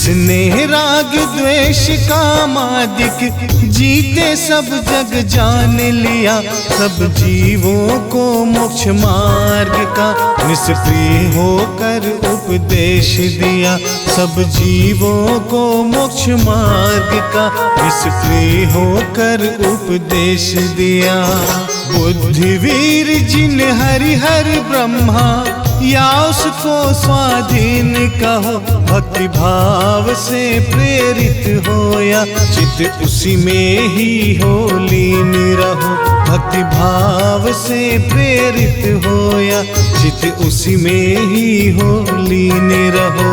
जिसने राग द्वेष कामादिक जीते सब जग जान लिया, सब जीवों को मोक्ष मार्ग का निष्प्रिय होकर उपदेश दिया। सब जीवों को मोक्ष मार्ग का निष्प्रिय होकर उपदेश दिया। बुद्धिवीर जिन हरिहर ब्रह्मा या उसको स्वाधीन कहो, भक्ति भाव से प्रेरित होया, चित उसी में ही हो लीन रहो। भक्ति भाव से प्रेरित होया, चित उसी में ही हो लीन रहो।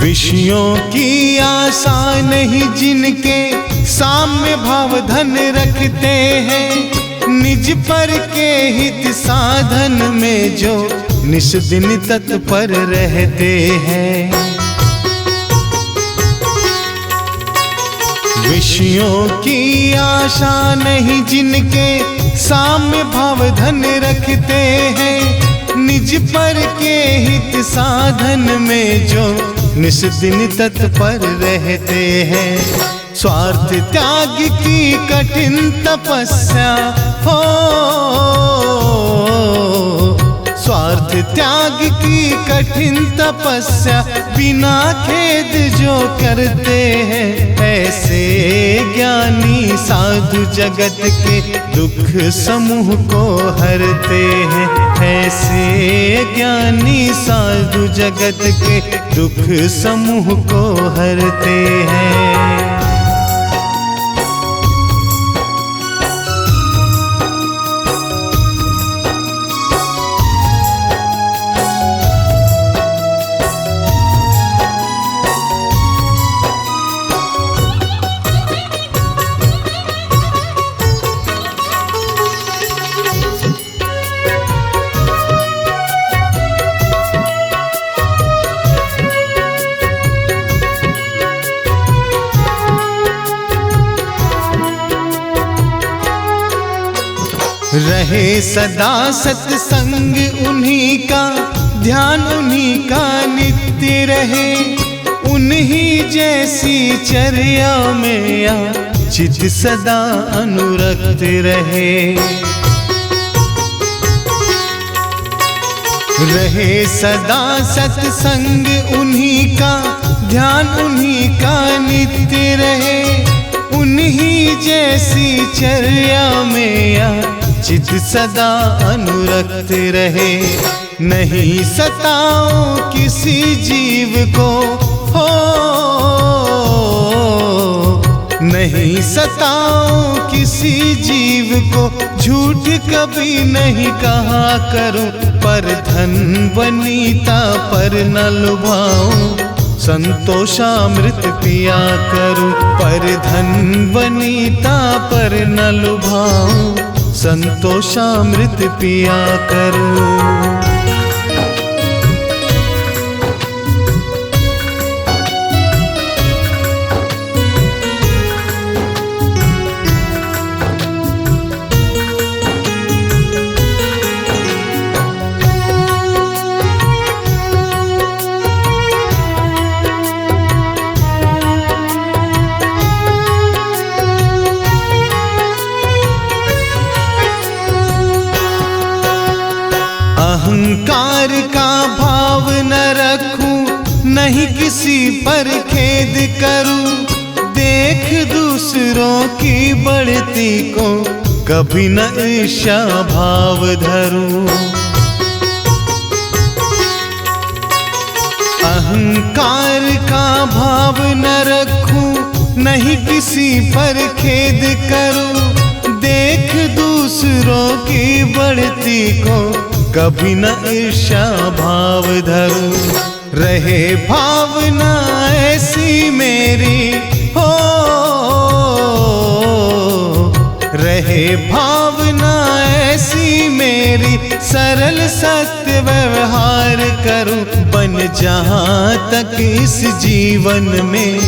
विषयों की आशा नहीं जिनके साम्य भाव धन रखते हैं, निज पर के हित साधन में जो निस दिन तत्पर रहते हैं। विषयों की आशा नहीं जिनके साम्य भाव धन रखते हैं, निज पर के हित साधन में जो निस दिन तत्पर रहते हैं। स्वार्थ त्याग की कठिन तपस्या हो, स्वार्थ त्याग की कठिन तपस्या बिना खेद जो करते हैं, ऐसे ज्ञानी साधु जगत के दुख समूह को हरते हैं। ऐसे ज्ञानी साधु जगत के दुख समूह को हरते हैं। रहे सदा सत्संग उन्हीं का, ध्यान उन्हीं का नित्य रहे, उन्हीं जैसी चर्या में या चित सदा अनुरक्त रहे। रहे सदा सत्संग उन्हीं का, ध्यान उन्हीं का नित्य रहे, उन्हीं जैसी चर्या में या चित सदा अनुरक्त रहे। नहीं सताओ किसी जीव को हो, नहीं सताओ किसी जीव को, झूठ कभी नहीं कहा करो, पर धन वनीता पर न लुभाओ, संतोषामृत पिया करो। पर धन वनीता पर न लुभाओ, संतोषामृत पिया करो। अहंकार का भाव न रखूं, नहीं किसी पर खेद करूं, देख दूसरों की बढ़ती को कभी न ईर्ष्या भाव धरूं। अहंकार का भाव न रखूं, नहीं किसी पर खेद करूं, देख दूसरों की बढ़ती को कभी न ईर्ष्या भाव धरूं। रहे भावना ऐसी मेरी हो, रहे भावना ऐसी मेरी, सरल सत्य व्यवहार करूं, बन जहां तक इस जीवन में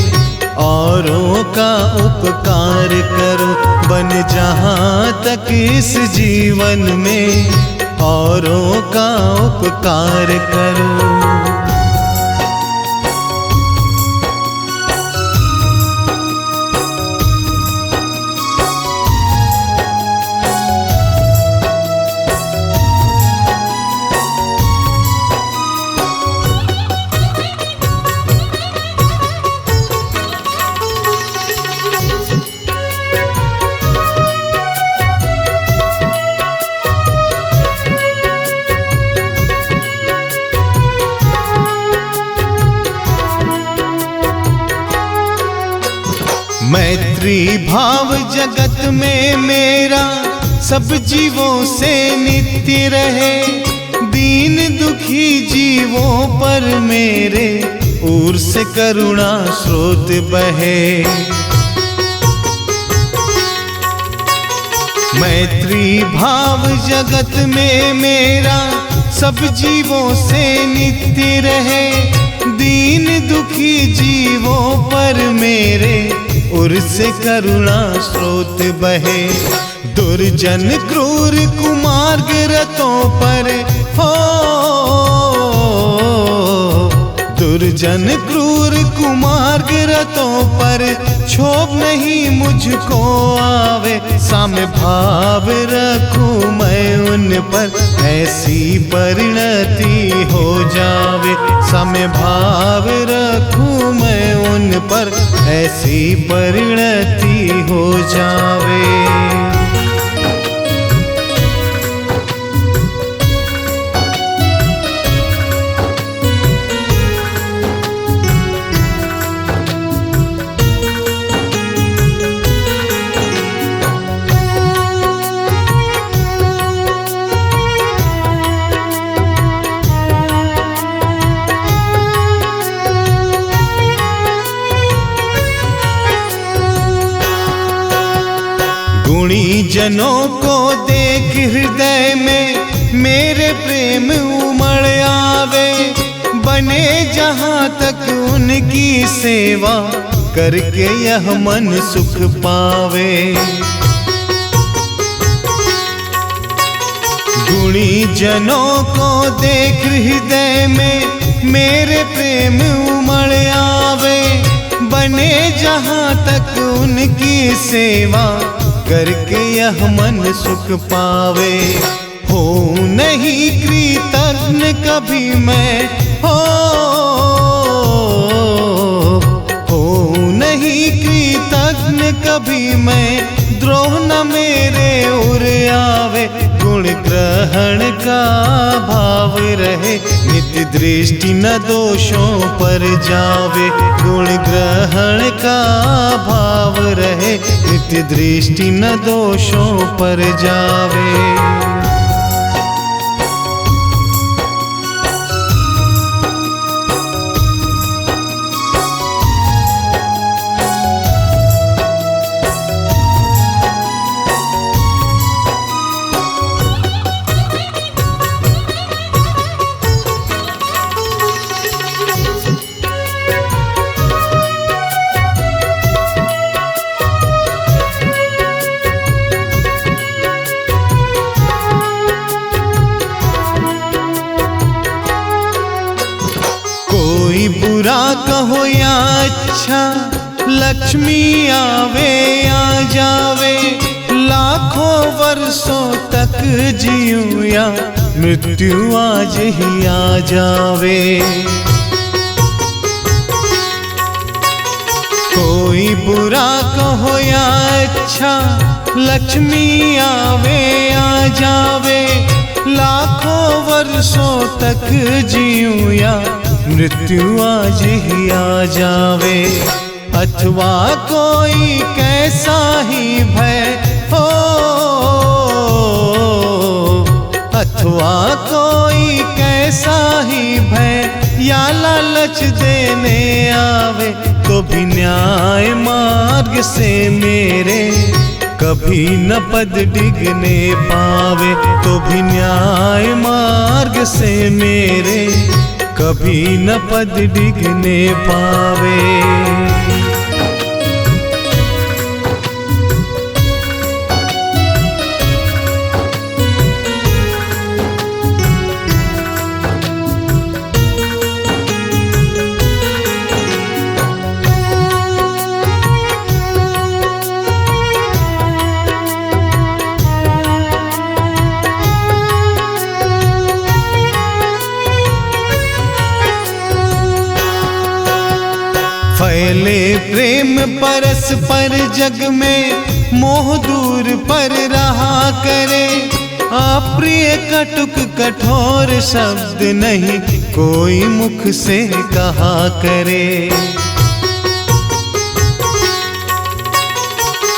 औरों का उपकार करूं, बन जहां तक इस जीवन में औरों का उपकार करूं। मैत्री भाव जगत में मेरा सब जीवों से नित्य रहे, दीन दुखी जीवों पर मेरे ओर से करुणा स्रोत बहे। मैत्री भाव जगत में मेरा सब जीवों से नित्य रहे, दीन दुखी जीवों पर मेरे उर से करुणा स्रोत बहे। दुर्जन क्रूर कुमार्ग रतों पर हो, दुर्जन क्रूर कुमार्ग रतों पर क्षोभ नहीं मुझको आवे, साम्य भाव रखूं मैं उन पर, ऐसी परिणति हो जावे। साम्य भाव रखूं मैं उन पर, ऐसी परिणति हो जावे। गुणी जनों को देख हृदय में मेरे प्रेम उमड़ आवे, बने जहां तक उनकी सेवा करके यह मन सुख पावे। गुणी जनों को देख हृदय में मेरे प्रेम उमड़ आवे, बने जहां तक उनकी सेवा करके यह मन सुख पावे। हो नहीं कृतज्ञ कभी मैं हो नहीं कृतज्ञ कभी मैं, द्रोह न मेरे उर आवे। गुण ग्रहण का भाव रहे, नित्य दृष्टि न दोषों पर जावे। गुण ग्रहण का भाव रहे, नित्य दृष्टि न दोषों पर जावे। कोई बुरा कहो या अच्छा, लक्ष्मी आवे या जावे। लाखों वर्षों तक जीऊं या मृत्यु आज ही आ जावे। कोई बुरा कहो या अच्छा, लक्ष्मी आवे या जावे। लाखों वर्षों तक जीऊं या मृत्यु आज ही आ जावे। अथवा कोई कैसा ही भय हो, अथवा कोई कैसा ही भय या लालच देने आवे तो भी न्याय मार्ग से मेरे कभी न पद डिगने पावे, तो भी न्याय मार्ग से मेरे कभी न पद डिगने पावे। फैले प्रेम परस्पर जग में मोह दूर पर रहा करे, अप्रिय कटुक कठोर शब्द नहीं कोई मुख से कहा करे।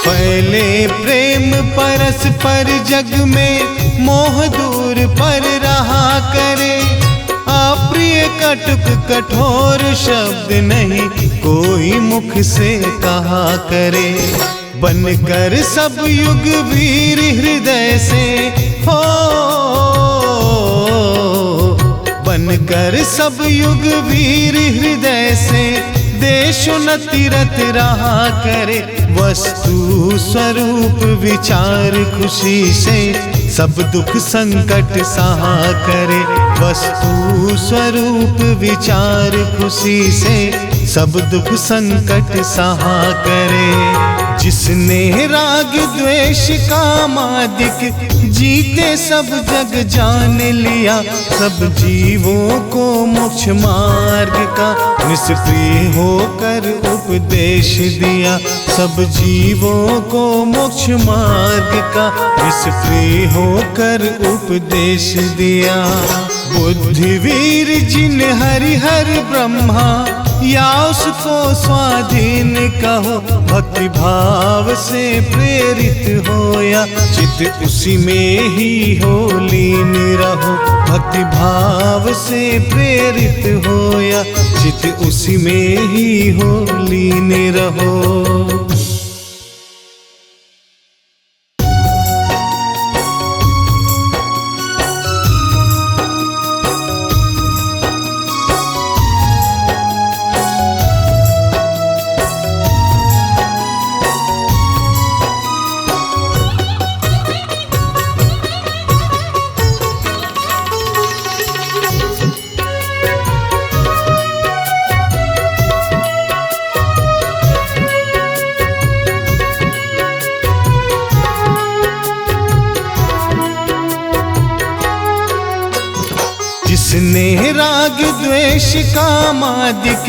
फैले प्रेम परस्पर जग में मोह दूर पर रहा करे, अप्रिय कटुक कठोर शब्द नहीं कोई मुख से कहा करे। बनकर सब युग वीर हृदय से हो, बनकर सब युग वीर हृदय से देशोन्नति रत रहा करे। वस्तु स्वरूप विचार खुशी से सब दुख संकट सहा करे, वस्तु स्वरूप विचार खुशी से सब दुख संकट सहा करे। जिसने राग द्वेष कामादिक जीते सब जग जान लिया, सब जीवों को मोक्ष मार्ग का निष्प्रिय होकर उपदेश दिया, सब जीवों को मोक्ष मार्ग का निष्प्रिय होकर उपदेश दिया। बुद्धिवीर जिन हरिहर ब्रह्मा या उसको स्वाधीन कहो, भक्ति भाव से प्रेरित होया चित उसी में ही हो लीन रहो। भक्ति भाव से प्रेरित होया चित उसी में ही हो लीन रहो। जिसने राग द्वेष कामादिक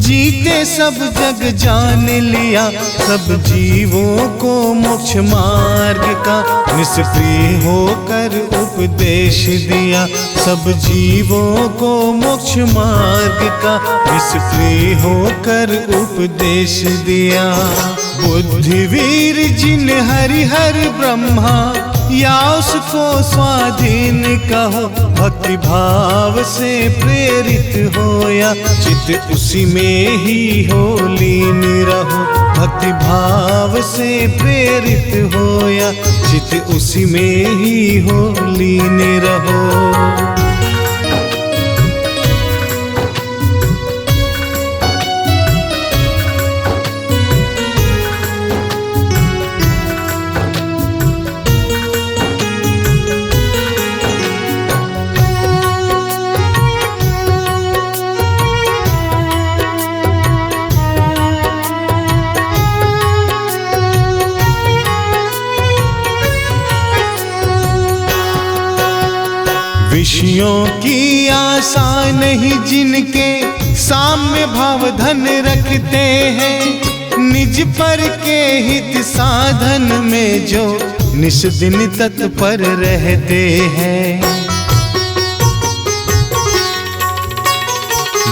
जीते सब जग जान लिया, सब जीवों को मोक्ष मार्ग का निष्प्रिय होकर उपदेश दिया, सब जीवों को मोक्ष मार्ग का निष्प्रिय होकर उपदेश दिया। बुद्धिवीर जिन हरिहर ब्रह्मा या उसको स्वाधीन कहो, भक्ति भाव से प्रेरित होया चित उसी में ही हो लीन रहो। भक्ति भाव से प्रेरित होया चित उसी में ही हो लीन रहो। विषयों की आशा नहीं जिनके साम्य भाव धन रखते हैं, निज पर के हित साधन में जो निस दिन तत्पर रहते हैं।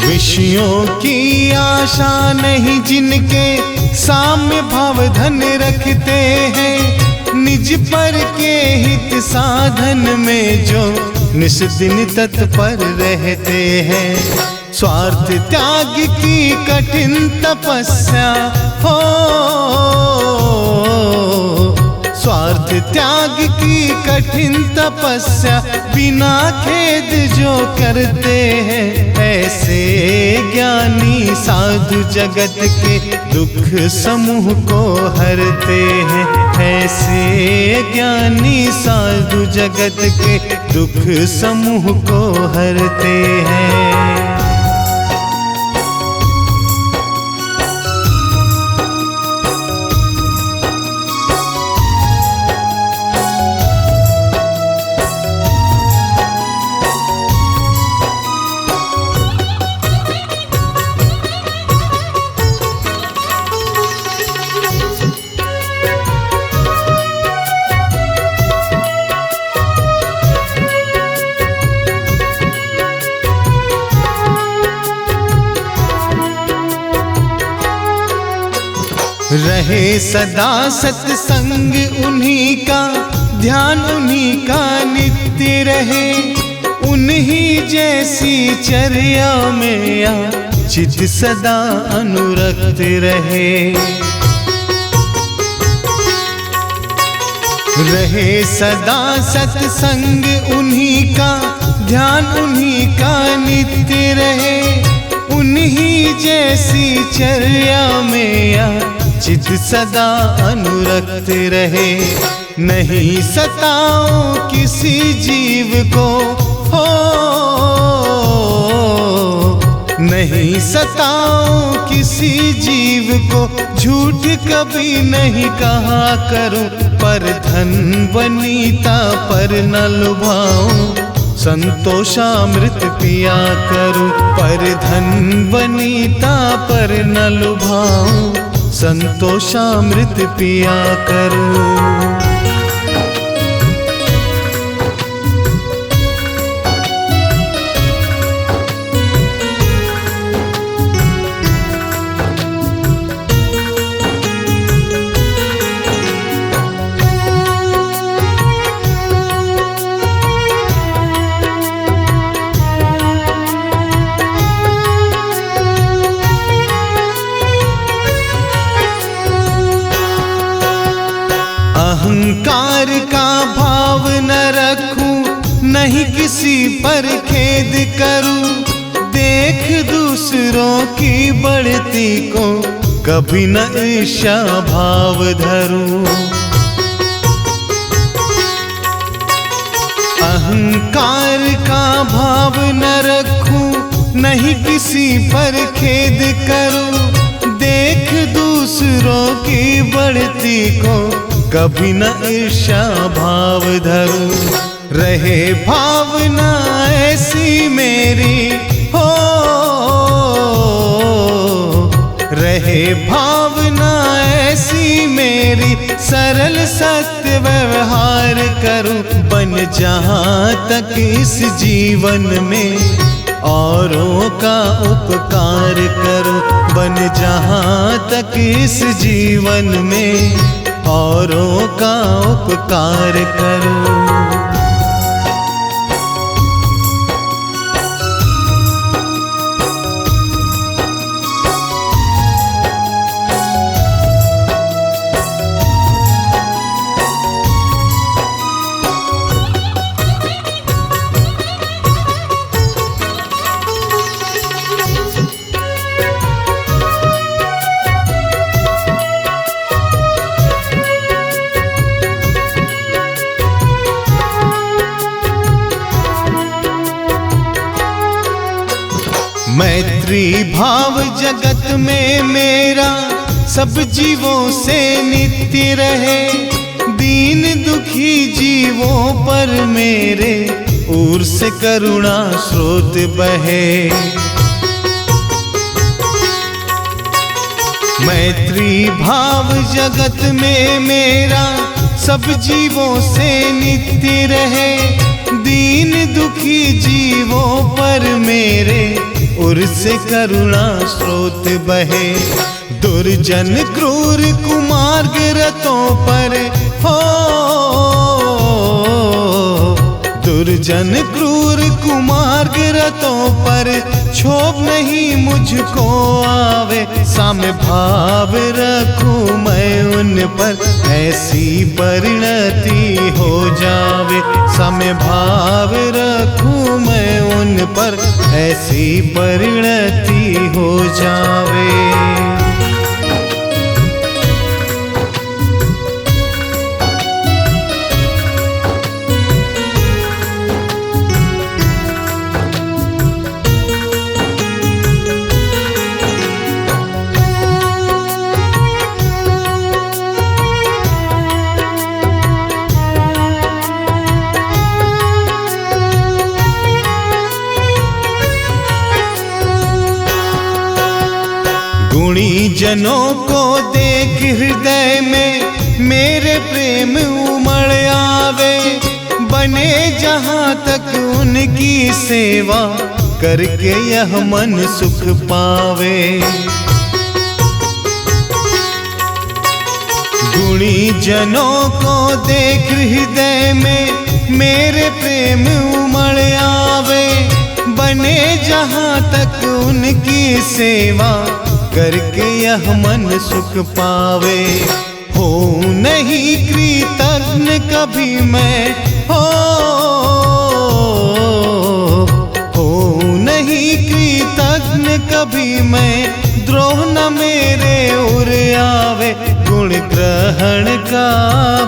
विषयों की आशा नहीं जिनके साम्य भाव धन रखते हैं, निज पर के हित साधन में जो निस दिन तत्पर रहते हैं। स्वार्थ त्याग की कठिन तपस्या हो, स्वार्थ त्याग की कठिन तपस्या बिना खेद जो करते हैं, ऐसे ज्ञानी साधु जगत के दुख समूह को हरते हैं। ऐसे ज्ञानी साधु जगत के दुख समूह को हरते हैं। रहे सदा सत्संग उन्हीं का, ध्यान उन्हीं का नित्य रहे, उन्हीं जैसी चर्या में या चित सदा अनुरक्त रहे। रहे सदा सत्संग उन्हीं का, ध्यान उन्हीं का नित्य रहे, उन्हीं जैसी चर्या में या चित सदा अनुरक्त रहे। नहीं सताओ किसी जीव को हो, नहीं सताओ किसी जीव को, झूठ कभी नहीं कहा करूं, पर धन वनीता पर न लुभाऊं, संतोषामृत पिया करूं, पर धन वनीता पर न लुभाऊं, संतोषामृत पिया करूं। अहंकार का भाव न रखूं, नहीं किसी पर खेद करूं, देख दूसरों की बढ़ती को कभी न ईर्ष्या भाव धरूं। अहंकार का भाव न रखूं, नहीं किसी पर खेद करूं, देख दूसरों की बढ़ती को कभी न ईर्ष्या भाव धरूं। रहे भावना ऐसी मेरी हो, रहे भावना ऐसी मेरी, सरल सत्य व्यवहार करूं, बन जहां तक इस जीवन में औरों का उपकार करूं, बन जहां तक इस जीवन में औरों का उपकार करूं। मैत्री भाव जगत में मेरा सब जीवों से नित्य रहे, दीन दुखी जीवों पर मेरे ओर से करुणा स्रोत बहे। मैत्री भाव जगत में मेरा सब जीवों से नित्य रहे, दीन दुखी जीवों पर मेरे उर से करुणा स्रोत बहे। दुर्जन क्रूर कुमार्ग रतों पर हो, दुर्जन क्रूर कुमार्ग रतों पर क्षोभ नहीं मुझको आवे, साम्य भाव रखूं मैं उन पर, ऐसी परिणति हो जावे। साम्य भाव रखूं मैं उन पर, ऐसी परिणति हो जावे। गुणी जनों को देख हृदय में मेरे प्रेम उमड़ आवे, बने जहाँ तक उनकी सेवा करके यह मन सुख पावे। गुणी जनों को देख हृदय में मेरे प्रेम उमड़ आवे, बने जहाँ तक उनकी सेवा करके यह मन सुख पावे। हो नहीं कृतज्ञ कभी मैं, हो नहीं कृतज्ञ कभी मैं, द्रोह न मेरे उर आवे। गुण ग्रहण का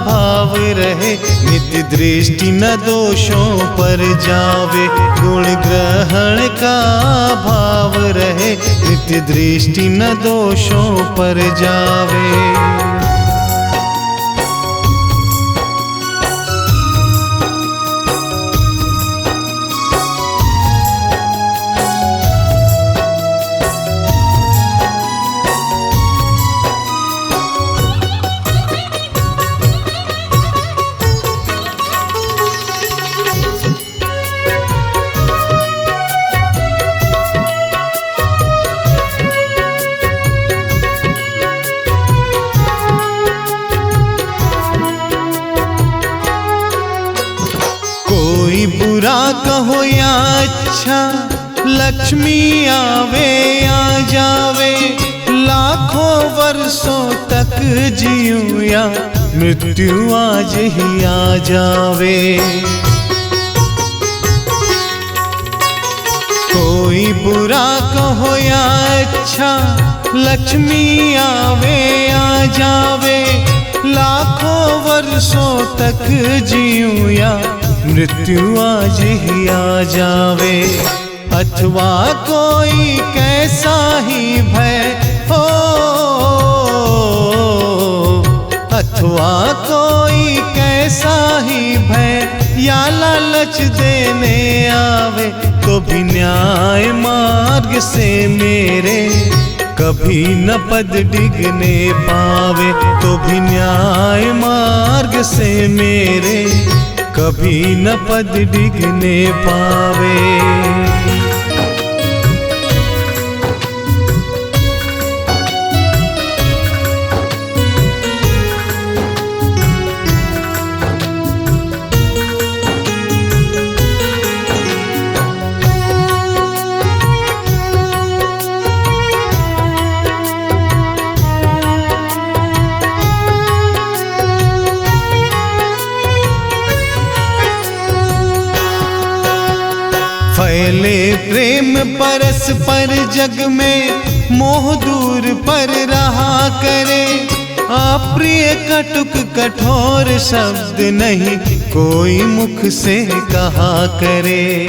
भाव रहे, नित्य दृष्टि न दोषों पर जावे। गुण ग्रहण का भाव रहे, नित्य दृष्टि न दोषों पर जावे। कोई बुरा कहो या अच्छा, लक्ष्मी आवे या जावे। लाखों वर्षों तक जीऊं या मृत्यु आज ही आ जावे। कोई बुरा कहो या अच्छा, लक्ष्मी आवे या जावे। लाखों वर्षों तक जीऊं या मृत्यु आज ही आ जावे। अथवा कोई कैसा ही भय हो, अथवा कोई कैसा ही भय या लालच देने आवे, तो भी न्याय मार्ग से मेरे कभी न पद डिगने पावे। तो भी न्याय मार्ग से मेरे कभी न पद डिगने पावे। फैले प्रेम परस्पर जग में, मोह दूर पर रहा करे। अप्रिय कटुक कठोर शब्द नहीं कोई मुख से कहा करे।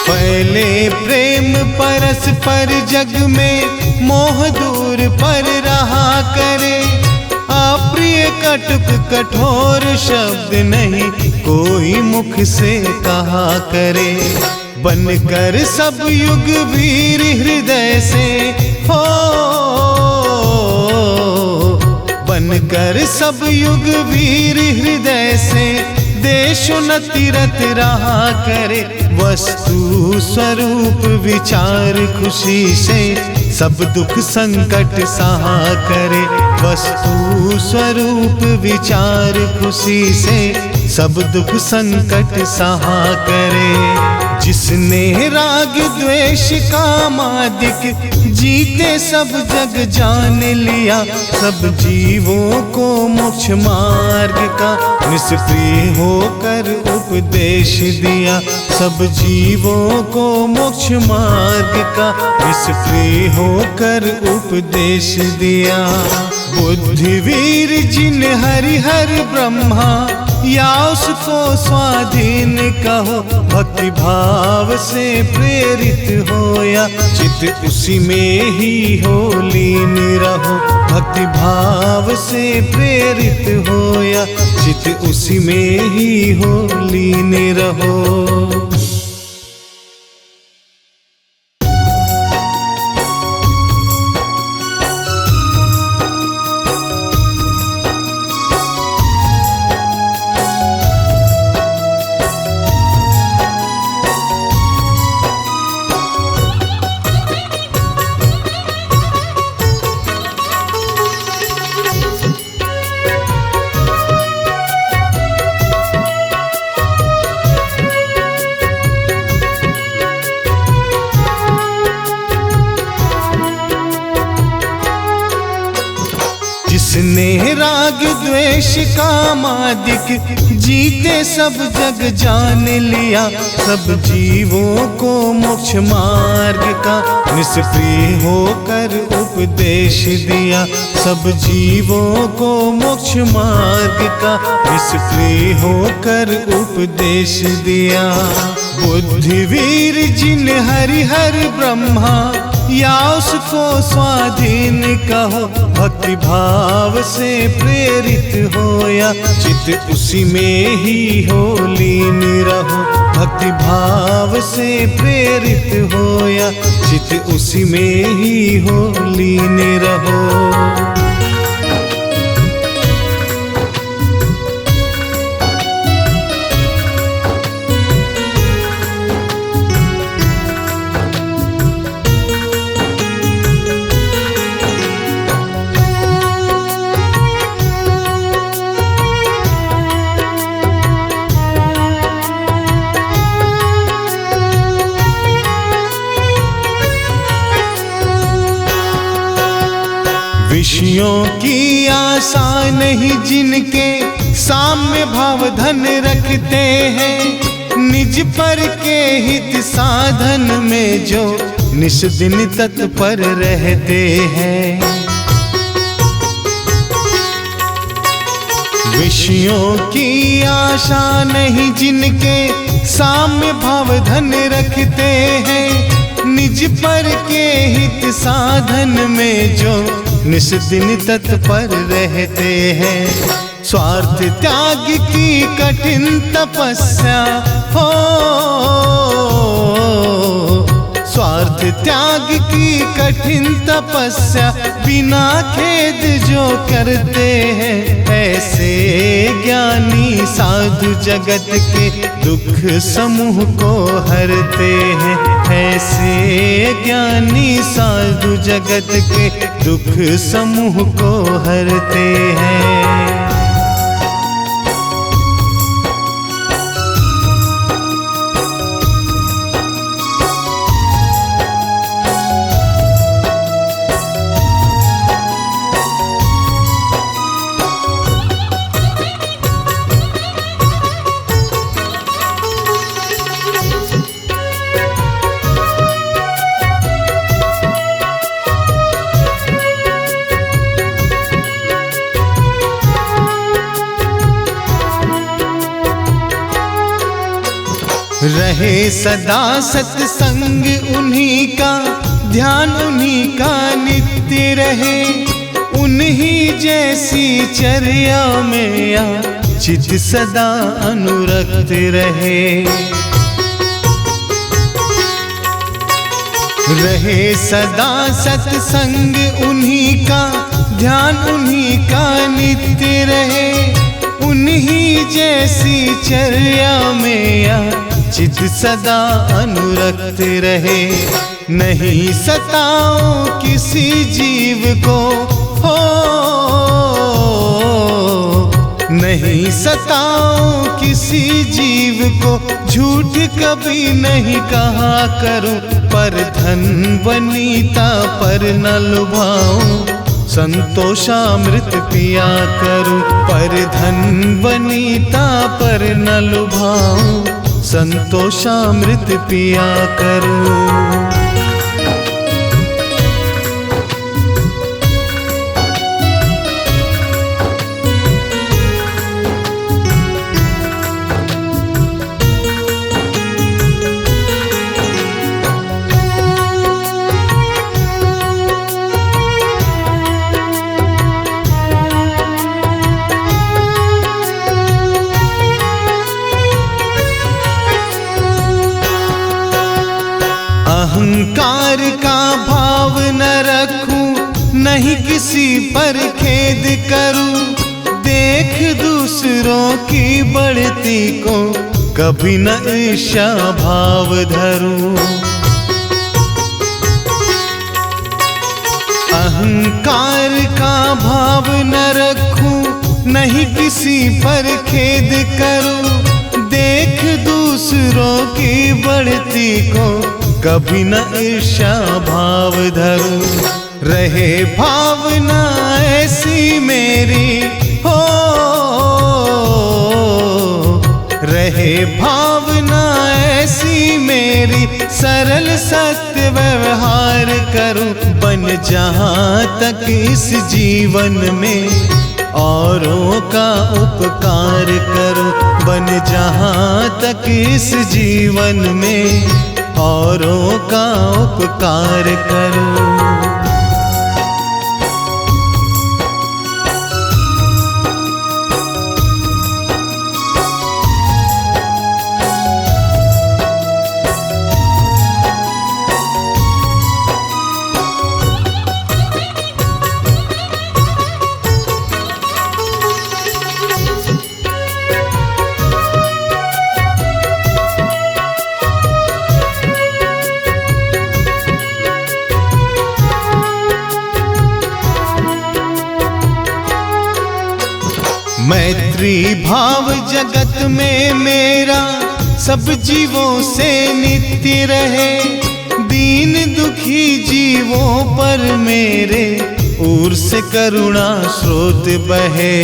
फैले प्रेम परस्पर जग में, मोह दूर पर रहा करे। अप्रिय कटुक कठोर शब्द नहीं कोई मुख से कहा करे। बनकर सब युग वीर हृदय से हो, बनकर सब युग वीर हृदय से देशोन्नति रत रहा करे। वस्तु स्वरूप विचार खुशी से सब दुख संकट सहा करे। वस्तु स्वरूप विचार खुशी से सब दुख संकट सहा करे। जिसने राग द्वेष कामादिक जीते सब जग जान लिया। सब जीवों को मोक्ष मार्ग का निष्प्रिय होकर उपदेश दिया। सब जीवों को मोक्ष मार्ग का निष्प्रिय होकर उपदेश दिया। बुद्धिवीर जिन हरिहर ब्रह्मा या उसको स्वाधीन कहो। भक्ति भाव से प्रेरित होया चित उसी में ही हो लीन रहो। भक्ति भाव से प्रेरित होया चित उसी में ही हो लीन रहो। जिसने राग द्वेष कामादिक जीते सब जग जान लिया। सब जीवों को मोक्ष मार्ग का निष्प्रिय होकर उपदेश दिया। सब जीवों को मोक्ष मार्ग का निष्प्रिय होकर उपदेश दिया। बुद्धिवीर जिन हरिहर ब्रह्मा या उसको स्वाधीन कहो। भक्ति भाव से प्रेरित होया चित उसी में ही हो लीन रहो। भक्ति भाव से प्रेरित होया चित उसी में ही हो लीन रहो। विषयों की आशा नहीं जिनके साम्य भाव धन रखते हैं। निज पर के हित साधन में जो निस दिन तत्पर रहते हैं। विषयों की आशा नहीं जिनके साम्य भाव धन रखते हैं। निज पर के हित साधन में जो निस दिन तत्पर रहते हैं। स्वार्थ त्याग की कठिन तपस्या हो। स्वार्थ त्याग की कठिन तपस्या बिना खेद जो करते हैं। ऐसे ज्ञानी साधु जगत के दुख समूह को हरते हैं। ऐसे ज्ञानी साधु जगत के दुख समूह को हरते हैं। रहे सदा सत्संग उन्हीं का, ध्यान उन्हीं का नित्य रहे। उन्हीं जैसी चर्या में या चित सदा अनुरक्त रहे। रहे सदा सत्संग उन्हीं का, ध्यान उन्हीं का नित्य रहे। उन्हीं जैसी चर्या में या चित सदा अनुरक्त रहे। नहीं सताओ किसी जीव को हो, नहीं सताओ किसी जीव को, झूठ कभी नहीं कहा करूं, पर धन वनीता पर न लुभाऊं, संतोषामृत पिया करूं, पर धन वनीता पर न लुभाऊं, संतोषामृत पिया करूं। अहंकार का भाव न रखूं, नहीं किसी पर खेद करूं, देख दूसरों की बढ़ती को कभी न ईर्ष्या भाव धरूं। अहंकार का भाव न रखूं, नहीं किसी पर खेद करूं, देख दूसरों की बढ़ती को कभी न ईर्ष्या भाव धरूं। रहे भावना ऐसी मेरी हो, रहे भावना ऐसी मेरी, सरल सत्य व्यवहार करूं, बन जहां तक इस जीवन में औरों का उपकार करूं, बन जहां तक इस जीवन में औरों का उपकार करूं। मैत्री भाव जगत में मेरा सब जीवों से नित्य रहे, दीन दुखी जीवों पर मेरे ओर से करुणा स्रोत बहे।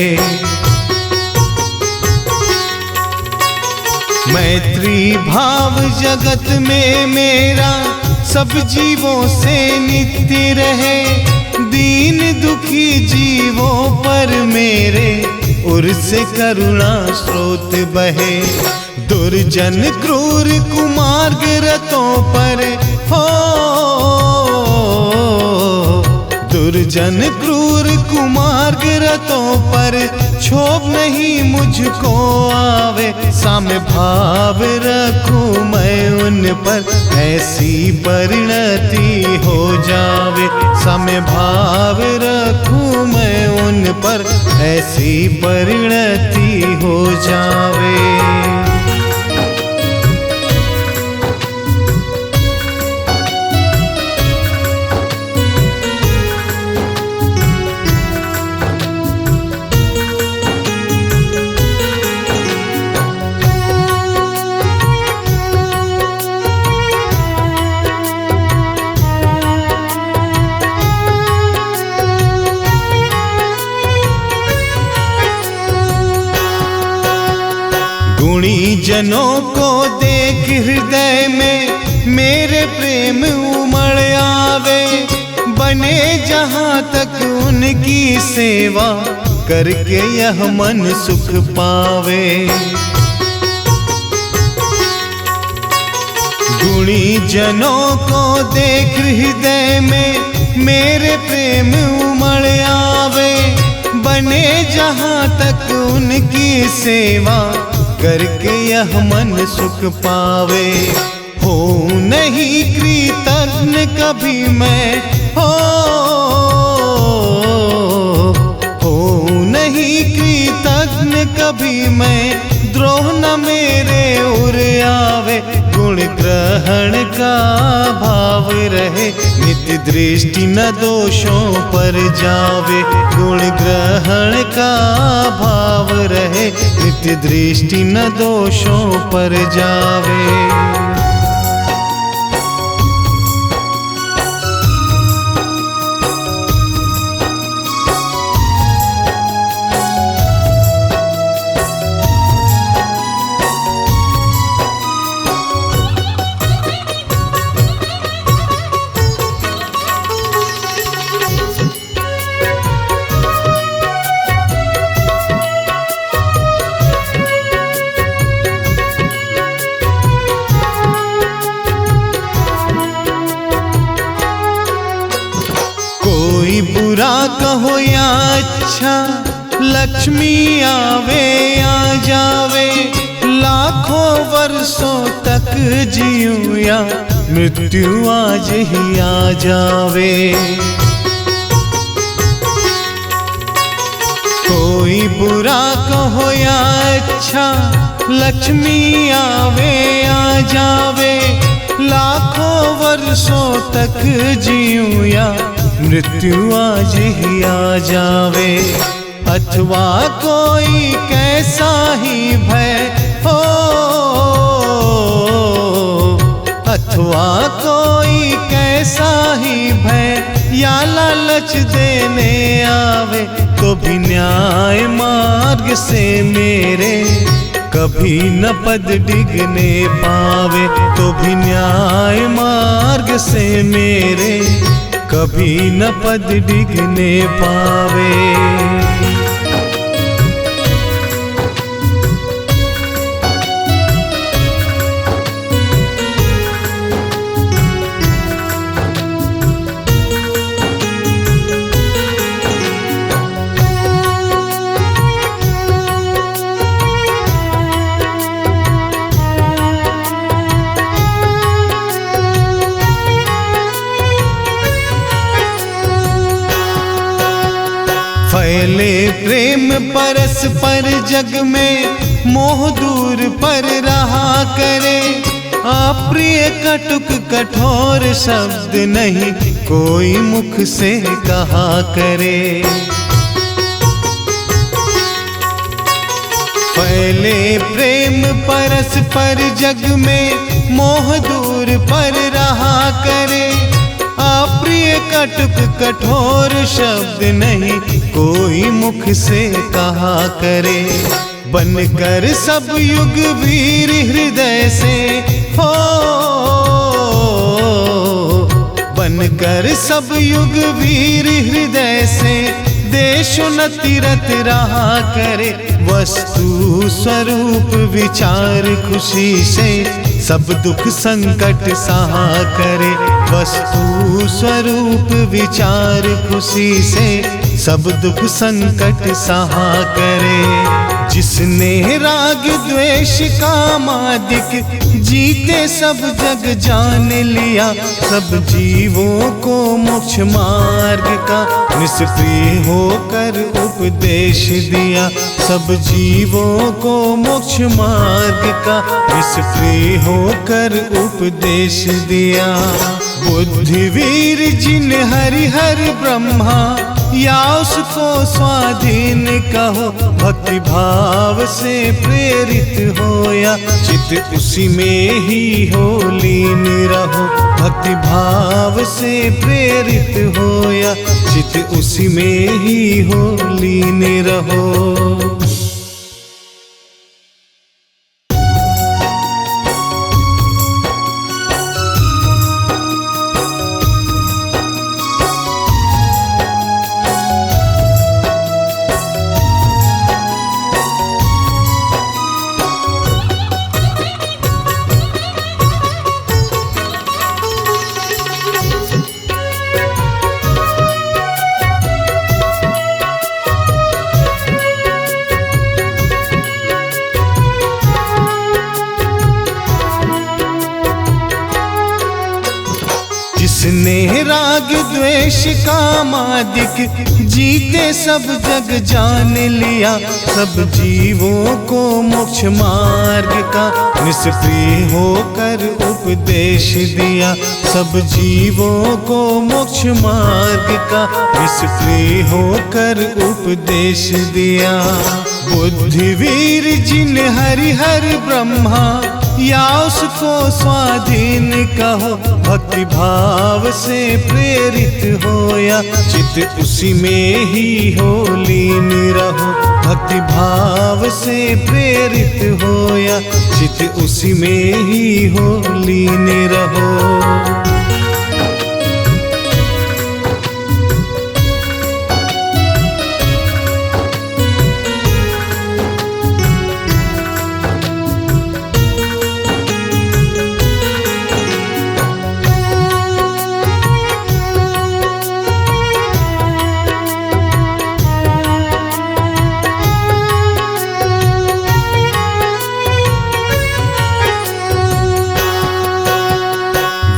मैत्री भाव जगत में मेरा सब जीवों से नित्य रहे, दीन दुखी जीवों पर मेरे उर से करुणा स्रोत बहे। दुर्जन क्रूर कुमार्ग रतों पर हो, दुर्जन क्रूर कुमार्ग रतों पर क्षोभ नहीं मुझको आवे, साम्य भाव रखूं मैं उन पर, ऐसी परिणति हो जावे। साम्य भाव रखूं मैं उन पर, ऐसी परिणति हो जावे। गुणी जनों को देख हृदय में मेरे प्रेम उमड़ आवे, बने जहां तक उनकी सेवा करके यह मन सुख पावे। गुणी जनों को देख हृदय में मेरे प्रेम उमड़ आवे, बने जहां तक उनकी सेवा करके यह मन सुख पावे। हो नहीं कृतज्ञ कभी मैं हो नहीं कृतज्ञ कभी मैं, द्रोह न मेरे उर आवे। ग्रहण का भाव रहे, नित्य दृष्टि न दोषों पर जावे। गुण ग्रहण का भाव रहे, नित्य दृष्टि न दोषों पर जावे। कोई बुरा कहो या अच्छा, लक्ष्मी आवे या जावे। लाखों वर्षों तक जियूं या मृत्यु आज ही आ जावे। कोई बुरा कहो या अच्छा, लक्ष्मी आवे या जावे। लाखों वर्षों तक जियूं या मृत्यु आज ही आ जावे। अथवा कोई कैसा ही भय हो, अथवा कोई कैसा ही भय या लालच देने आवे, तो भी न्याय मार्ग से मेरे कभी न पद डिगने पावे। तो भी न्याय मार्ग से मेरे कभी न पद डिगने पावे। फैले प्रेम परस्पर जग में, मोह दूर पर रहा करे। अप्रिय कटुक कठोर शब्द नहीं कोई मुख से कहा करे। फैले प्रेम परस्पर जग में, मोह दूर पर रहा करे। अप्रिय कटुक कठोर शब्द नहीं कोई मुख से कहा करे। बनकर सब युग वीर हृदय से हो, बनकर सब युग वीर हृदय से देशोन्नति रत रहा करे। वस्तु स्वरूप विचार खुशी से सब दुख संकट सहा करे। वस्तु स्वरूप विचार खुशी से सब दुख संकट सहा करे। जिसने राग द्वेष कामादिक जीते सब जग जान लिया, सब जीवों को मोक्ष मार्ग का निष्प्रिय होकर उपदेश दिया। सब जीवों को मोक्ष मार्ग का निष्प्रिय होकर उपदेश दिया। बुद्धिवीर जिन हरिहर ब्रह्मा या उसको स्वाधीन कहो, भक्ति भाव से प्रेरित हो या चित उसी में ही हो लीन रहो। भक्ति भाव से प्रेरित हो या चित उसी में ही हो लीन रहो। जिसने राग द्वेष कामादिक जीते सब जग जान लिया, सब जीवों को मोक्ष मार्ग का निष्प्रिय होकर उपदेश दिया, सब जीवों को मोक्ष मार्ग का निष्क्रिय होकर उपदेश दिया। बुद्धिवीर जिन हरिहर ब्रह्मा या उसको स्वाधीन कहो, भक्ति भाव से प्रेरित हो या चित उसी में ही हो लीन रहो। भक्ति भाव से प्रेरित हो या चित उसी में ही हो लीन रहो।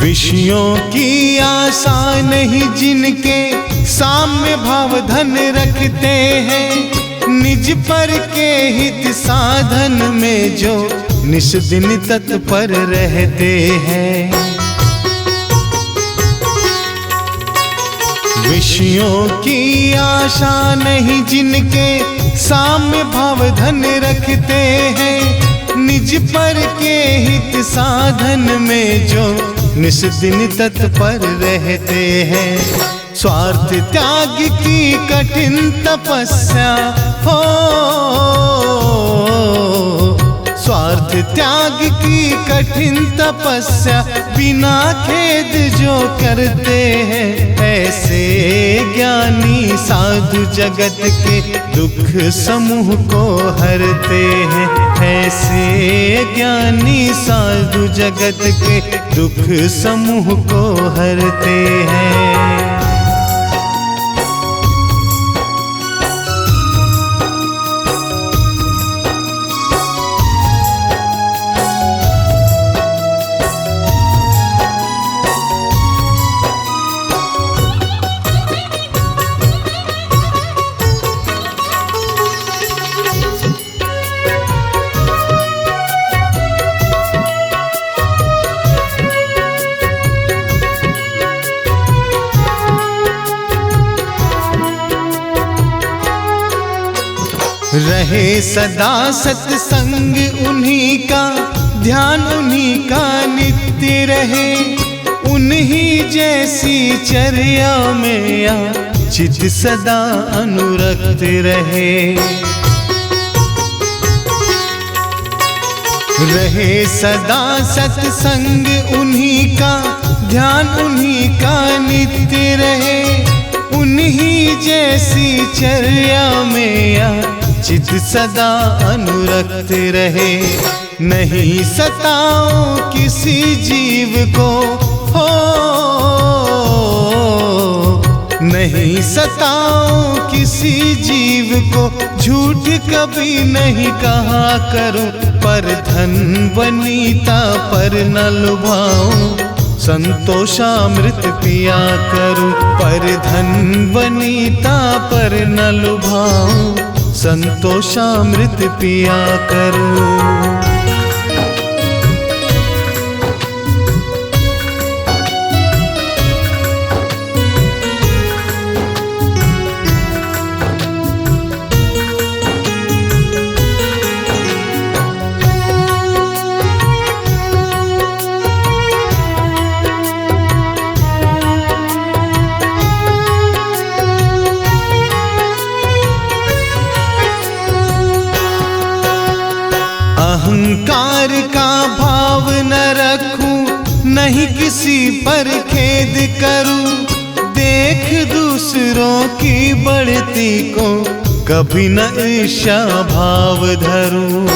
विषयों की आशा नहीं जिनके साम्य भाव धन रखते हैं, निज पर के हित साधन में जो निस दिन तत्पर रहते हैं। विषयों की आशा नहीं जिनके साम्य भाव धन रखते हैं, निज पर के हित साधन में जो निस दिन तत्पर रहते हैं। स्वार्थ त्याग की कठिन तपस्या हो, स्वार्थ त्याग की कठिन तपस्या बिना खेद जो करते हैं, ऐसे ज्ञानी साधु जगत के दुख समूह को हरते हैं। ऐसे ज्ञानी साधु जगत के दुख समूह को हरते हैं। रहे सदा सत्संग उन्हीं का, ध्यान उन्हीं का नित्य रहे, उन्हीं जैसी चर्या में या चित सदा अनुरक्त रहे। रहे सदा सत्संग उन्हीं का, ध्यान उन्हीं का नित्य रहे, उन्हीं जैसी चर्या में या चित सदा अनुरक्त रहे। नहीं सताओ किसी जीव को हो, नहीं सताओ किसी जीव को, झूठ कभी नहीं कहा करो, पर धन वनीता पर न लुभाओ, संतोषामृत पिया करो। पर धन वनीता पर न लुभाओ, संतोषामृत पिया करो। अहंकार का भाव न रखूं, नहीं किसी पर खेद करूं, देख दूसरों की बढ़ती को कभी न ईर्ष्या भाव धरूं।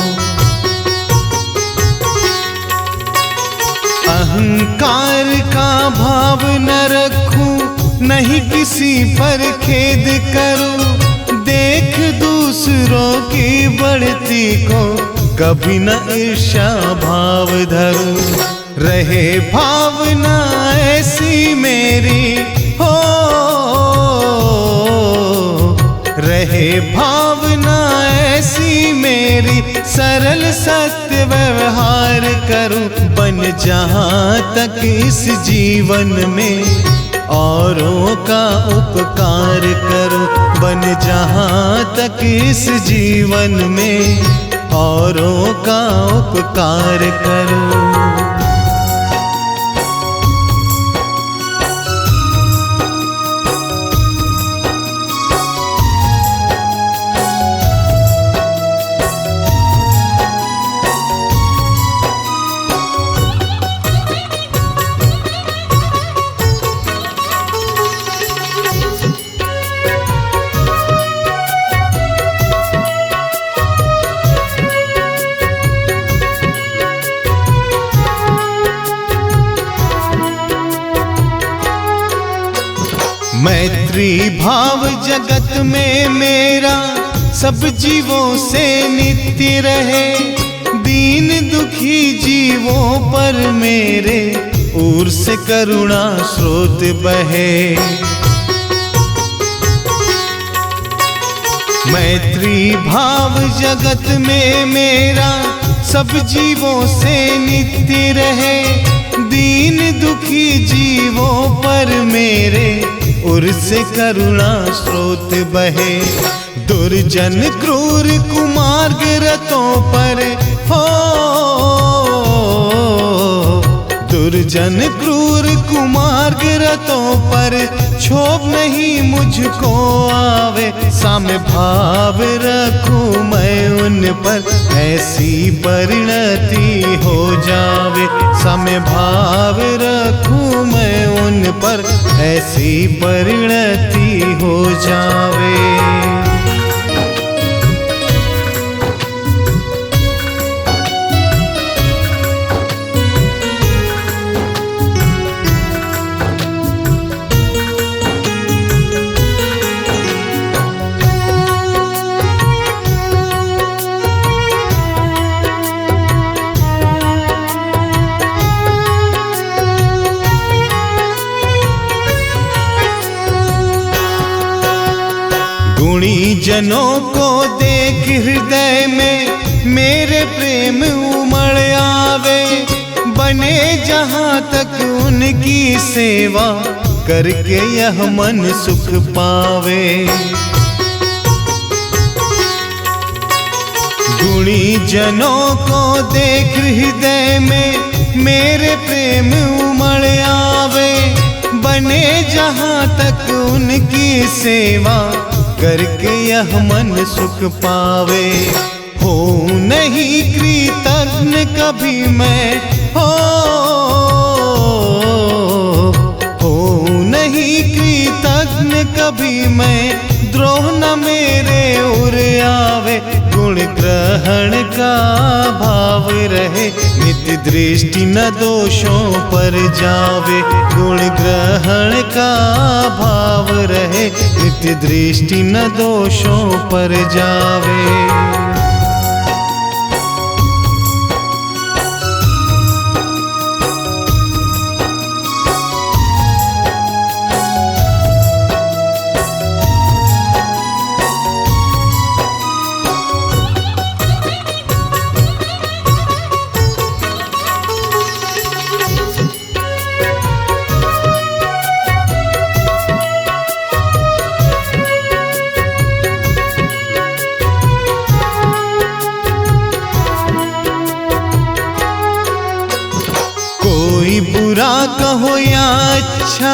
अहंकार का भाव न रखूं, नहीं किसी पर खेद करूं, देख दूसरों की बढ़ती को कभी न ईर्ष्या भाव धरूं। रहे भावना ऐसी मेरी हो, रहे भावना ऐसी मेरी, सरल सत्य व्यवहार करूं, बन जहाँ तक इस जीवन में औरों का उपकार करूं, बन जहाँ तक इस जीवन में औरों का उपकार करूं। मैत्री भाव जगत में मेरा सब जीवों से नित्य रहे, दीन दुखी जीवों पर मेरे ओर से करुणा स्रोत बहे। मैत्री भाव जगत में मेरा सब जीवों से नित्य रहे, दीन दुखी जीवों पर मेरे उर से करुणा स्रोत बहे। दुर्जन क्रूर कुमार्ग रतों पर हो, दुर्जन क्रूर कुमार्ग रतों पर क्षोभ नहीं मुझको आवे, साम्य भाव रखूं मैं उन पर ऐसी परिणति हो जावे, साम्य भाव रखूं मैं उन पर ऐसी परिणति हो जावे। गुणी जनों को देख हृदय में मेरे प्रेम उमड़ आवे, बने जहाँ तक उनकी सेवा करके यह मन सुख पावे। गुणी जनों को देख हृदय में मेरे प्रेम उमड़ आवे, बने जहाँ तक उनकी सेवा करके यह मन सुख पावे। हो नहीं कृतज्ञ कभी मैं, हो नहीं कृतज्ञ कभी मैं, द्रोह न मेरे उर आवे। गुण ग्रहण का भाव रहे, नित्य दृष्टि न दोषों पर जावे। गुण ग्रहण का भाव रहे, नित्य दृष्टि न दोषों पर जावे। कोई बुरा कहो या अच्छा,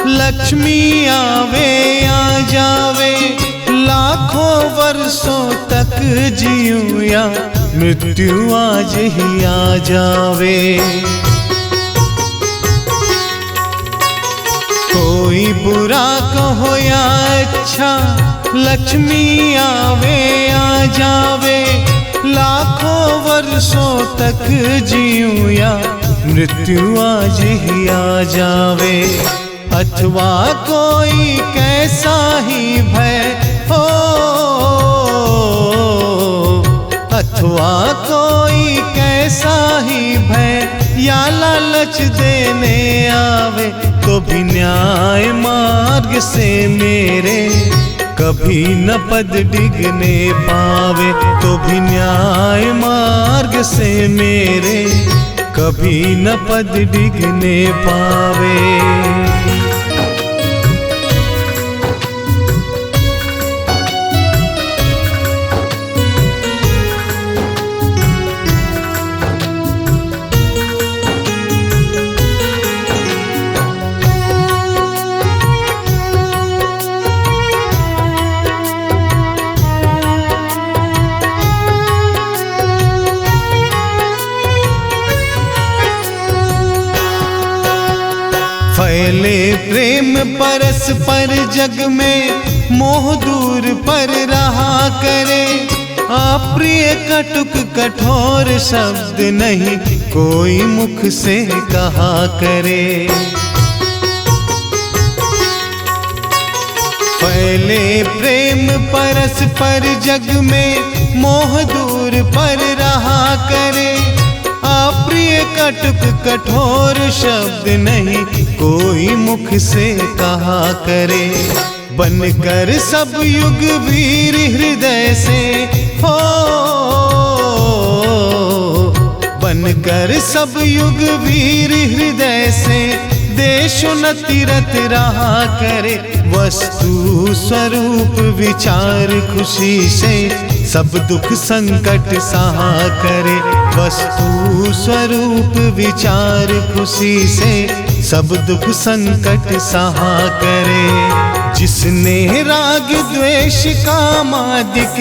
लक्ष्मी आवे या जावे। लाखों वर्षों तक जीऊं या मृत्यु आज ही आ जावे। कोई बुरा कहो या अच्छा, लक्ष्मी आवे या जावे। लाखों वर्षों तक जीऊं या मृत्यु आज ही आ जावे। अथवा कोई कैसा ही भय हो, अथवा कोई कैसा ही भय या लालच देने आवे, तो भी न्याय मार्ग से मेरे कभी न पद डिगने पावे, तो भी न्याय मार्ग से मेरे कभी न पद डिगने पावे। फैले प्रेम परस्पर जग में, मोह दूर पर रहा करे। अप्रिय कटुक कठोर शब्द नहीं कोई मुख से कहा करे। फैले प्रेम परस्पर जग में, मोह दूर पर रहा करे। अप्रिय कटुक कठोर शब्द नहीं कोई मुख से कहा करे। बनकर सब युग वीर हृदय से हो, बनकर सब युग वीर हृदय से देशोन्नति रत रहा करे। वस्तु स्वरूप विचार खुशी से सब दुख संकट सहा करे। वस्तु स्वरूप विचार खुशी से सब दुख संकट सहा करे। जिसने राग द्वेष कामादिक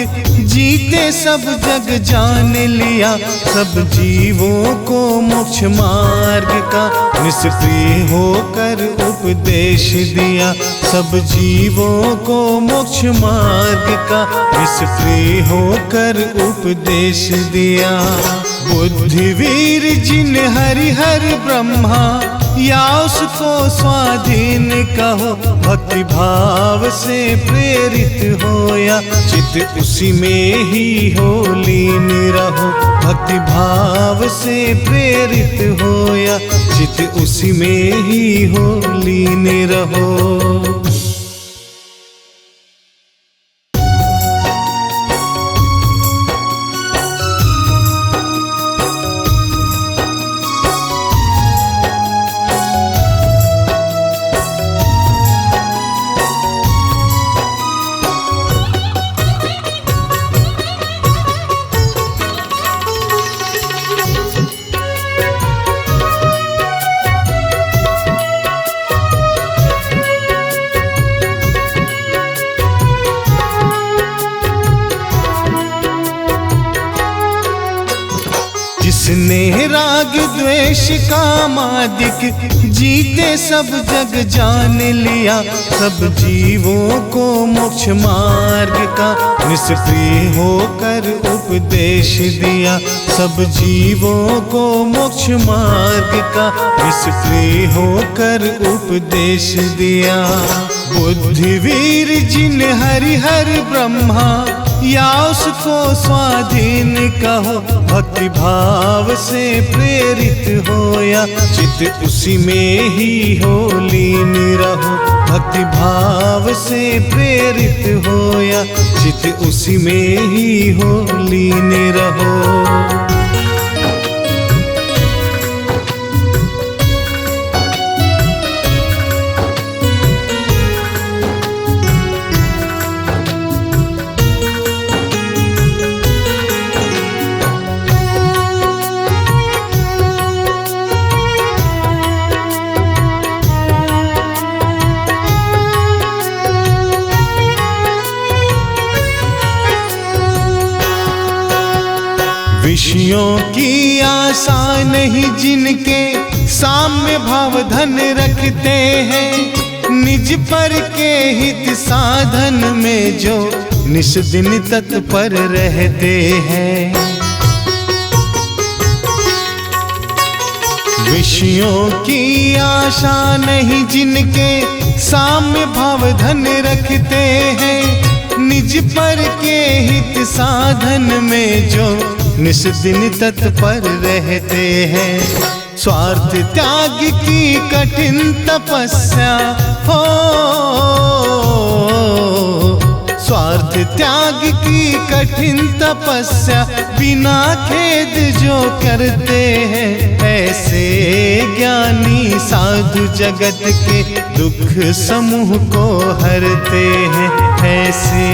जीते सब जग जान लिया, सब जीवों को मोक्ष मार्ग का निष्प्रिय होकर उपदेश दिया। सब जीवों को मोक्ष मार्ग का निष्प्रिय होकर उपदेश दिया। बुद्धिवीर जिन हरि हर ब्रह्मा, या उसको स्वाधीन कहो। भक्ति भाव से प्रेरित होया, चित्त उसी में ही हो लीन रहो। भक्ति भाव से प्रेरित होया, चित्त उसी में ही हो लीन रहो। जिसने राग द्वेष कामादिक जीते सब जग जान लिया, सब जीवों को मोक्ष मार्ग का निष्प्रिय होकर उपदेश दिया। सब जीवों को मोक्ष मार्ग का निष्प्रिय होकर उपदेश दिया। बुद्धिवीर जिन हरि हर ब्रह्मा, या उसको स्वाधीन कहो। भक्ति भाव से प्रेरित होया, चित्त उसी में ही हो लीन रहो। भक्ति भाव से प्रेरित होया, चित्त उसी में ही हो लीन रहो। विषयों की आशा नहीं जिनके साम्य भाव धन रखते हैं। निज पर के हित साधन में जो निस दिन तत्पर रहते हैं। विषयों की आशा नहीं जिनके साम्य भाव धन रखते हैं। निज पर के हित साधन में जो निस दिन तत्पर रहते हैं। स्वार्थ त्याग की कठिन तपस्या हो, त्याग की कठिन तपस्या बिना खेद जो करते हैं, ऐसे ज्ञानी साधु जगत के दुख समूह को हरते हैं। ऐसे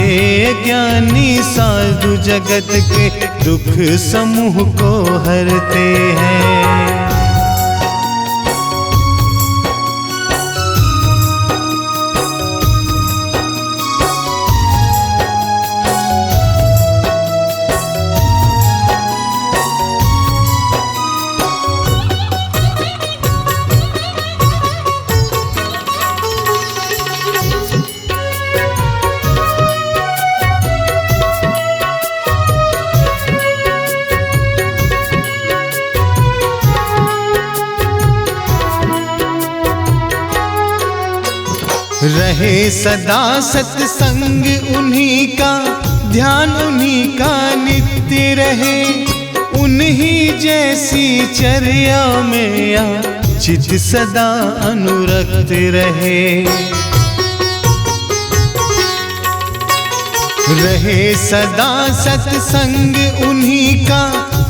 ज्ञानी साधु जगत के दुख समूह को हरते हैं। रहे सदा सत्संग उन्हीं का, ध्यान उन्हीं का नित्य रहे, उन्हीं जैसी चर्या में या चित सदा अनुरक्त रहे। रहे सदा सत्संग उन्हीं का,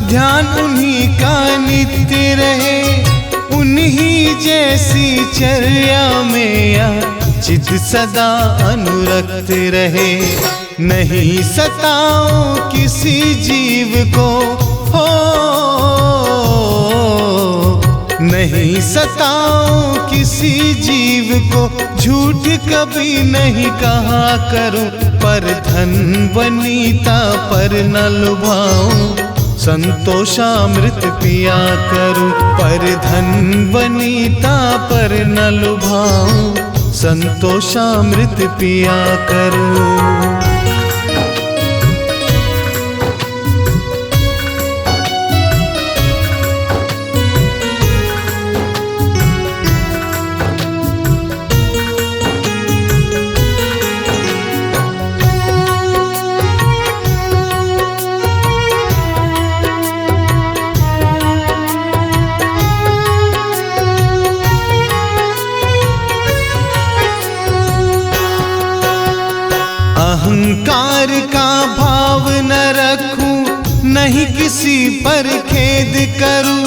ध्यान उन्हीं का नित्य रहे, उन्हीं जैसी चर्या में या चित सदा अनुरक्त रहे। नहीं सताओ किसी जीव को हो, नहीं सताओ किसी जीव को, झूठ कभी नहीं कहा करूं, पर धन वनीता पर न लुभाऊं, संतोषामृत पिया करूं, पर धन वनीता पर न लुभाऊं, संतोषामृत पिया करूं। अहंकार का भाव न रखूं, नहीं किसी पर खेद करूं,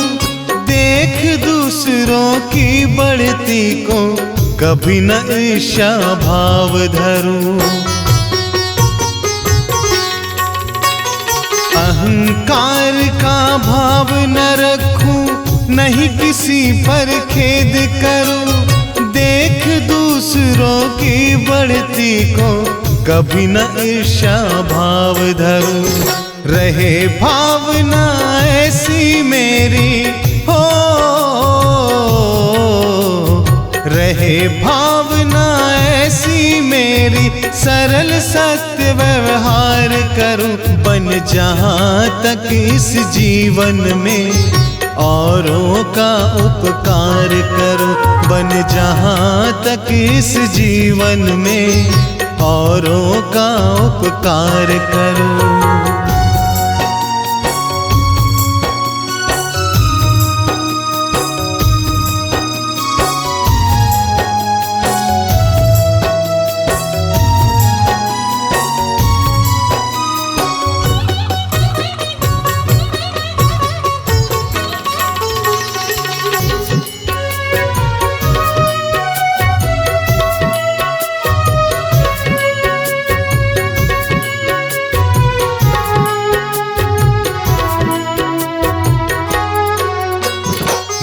देख दूसरों की बढ़ती को कभी न ईर्ष्या भाव धरूं। अहंकार का भाव न रखूं, नहीं किसी पर खेद करूं, देख दूसरों की बढ़ती को कभी न ईर्ष्या भाव धरूं। रहे भावना ऐसी मेरी हो, रहे भावना ऐसी मेरी, सरल सत्य व्यवहार करूं, बन जहां तक इस जीवन में औरों का उपकार करूं, बन जहां तक इस जीवन में औरों का उपकार करूं।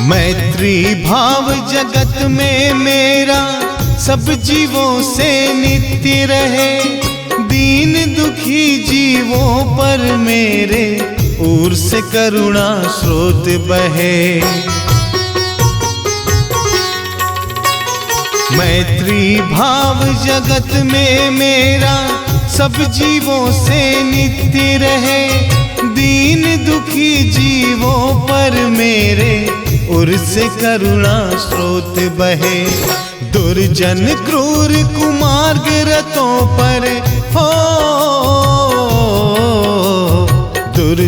मैत्री भाव जगत में मेरा सब जीवों से नित्य रहे, दीन दुखी जीवों पर मेरे ओर से करुणा स्रोत बहे। मैत्री भाव जगत में मेरा सब जीवों से नित्य रहे, दीन दुखी जीवों पर मेरे उर से करुणा स्रोत बहे। दुर्जन क्रूर कुमार्ग रतों पर हो,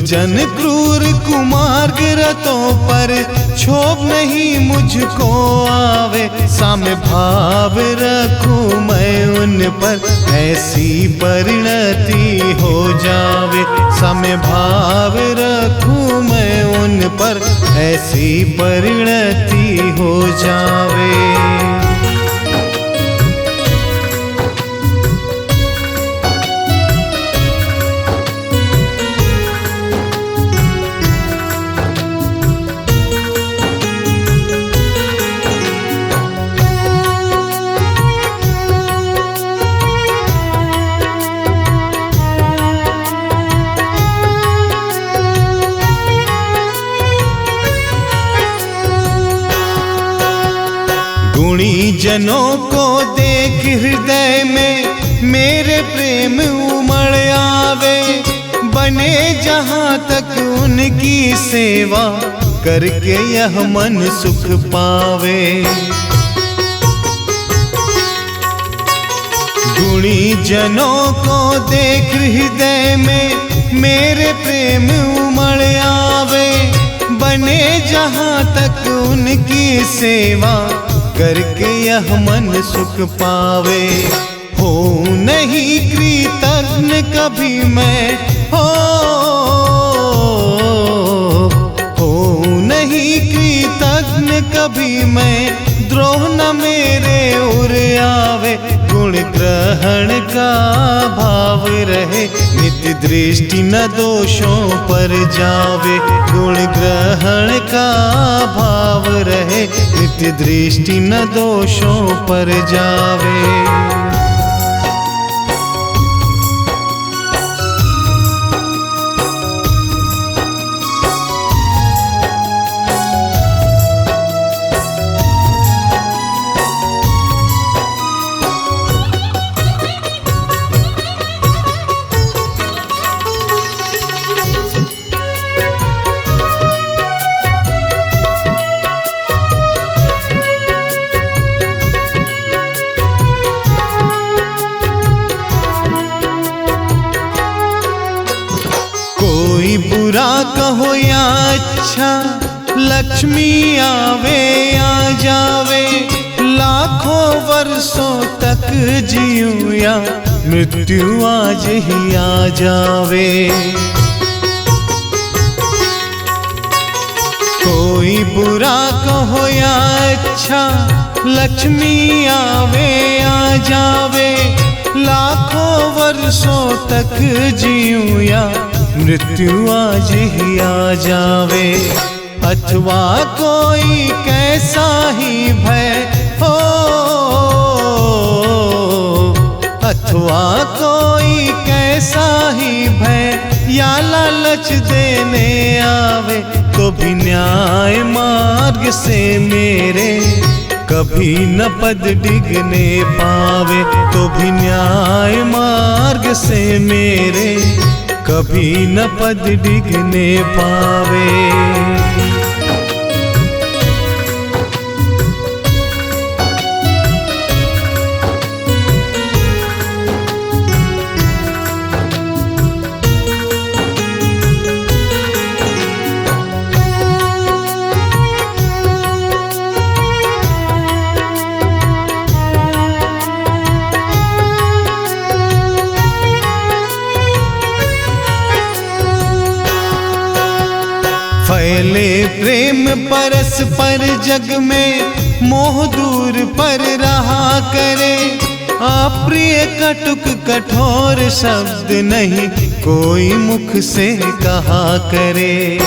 दुर्जन क्रूर कुमार्ग रतों पर क्षोभ नहीं मुझको आवे। साम्य भाव रखूं मैं उन पर, ऐसी परिणति हो जावे। साम्य भाव रखूं मैं उन पर, ऐसी परिणति हो जावे। गुणी जनों को देख हृदय में मेरे प्रेम उमड़ आवे। बने जहाँ तक उनकी सेवा, करके यह मन सुख पावे। गुणी जनों को देख हृदय में मेरे प्रेम उमड़ आवे। बने जहाँ तक उनकी सेवा, करके यह मन सुख पावे। हो नहीं कृतज्ञ कभी मैं, हो नहीं कृतज्ञ कभी मैं, द्रोह न मेरे उर आवे। गुण ग्रहण का भाव रहे, नित्य दृष्टि न दोषों पर जावे। गुण ग्रहण का भाव रहे, नित्य दृष्टि न दोषों पर जावे। कोई बुरा कहो या अच्छा, लक्ष्मी आवे या जावे। लाखों वर्षों तक जीऊं या मृत्यु आज ही आ जावे। कोई बुरा कहो या अच्छा, लक्ष्मी आवे या जावे। लाखों वर्षों तक जीऊं या मृत्यु आज ही आ जावे। अथवा कोई कैसा ही भय हो, अथवा कोई कैसा ही भय या लालच देने आवे। तो भी न्याय मार्ग से मेरे कभी न पद डिगने पावे। तो भी न्याय मार्ग से मेरे कभी न पद डिगने पावे। फैले प्रेम परस्पर जग में, मोह दूर पर रहा करे। अप्रिय कटुक कठोर शब्द नहीं कोई मुख से कहा करे।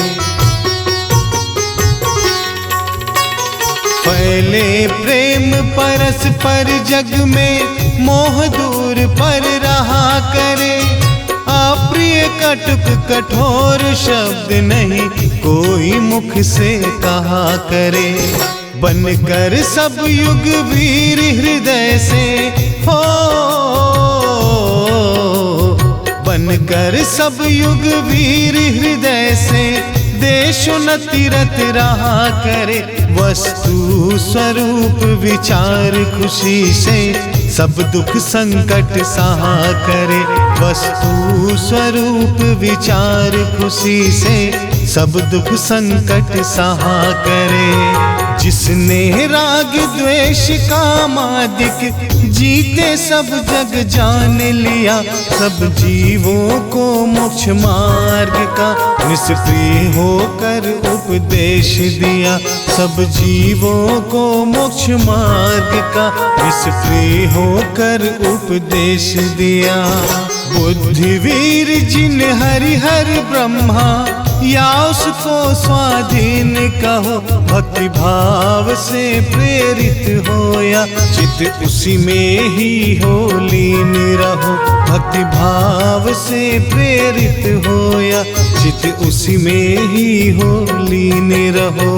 फैले प्रेम परस्पर जग में, मोह दूर पर रहा करे। अप्रिय कटुक कठोर शब्द नहीं कोई मुख से कहा करे। बनकर सब युग वीर हृदय से हो, बनकर सब युग वीर हृदय से देशोन्नति रत रहा करे। वस्तु स्वरूप विचार खुशी से सब दुख संकट सहा करे। वस्तु स्वरूप विचार खुशी से सब दुख संकट सहा करे। जिसने राग द्वेष कामादिक जीते सब जग जान लिया, सब जीवों को मोक्ष मार्ग का निष्प्रिय होकर उपदेश दिया। सब जीवों को मोक्ष मार्ग का निष्प्रिय होकर उपदेश दिया। बुद्धिवीर जिन हरिहर ब्रह्मा या उसको स्वाधीन कहो, भक्ति भाव से प्रेरित होया चित उसी में ही हो लीन रहो। भक्ति भाव से प्रेरित होया चित उसी में ही हो लीन रहो।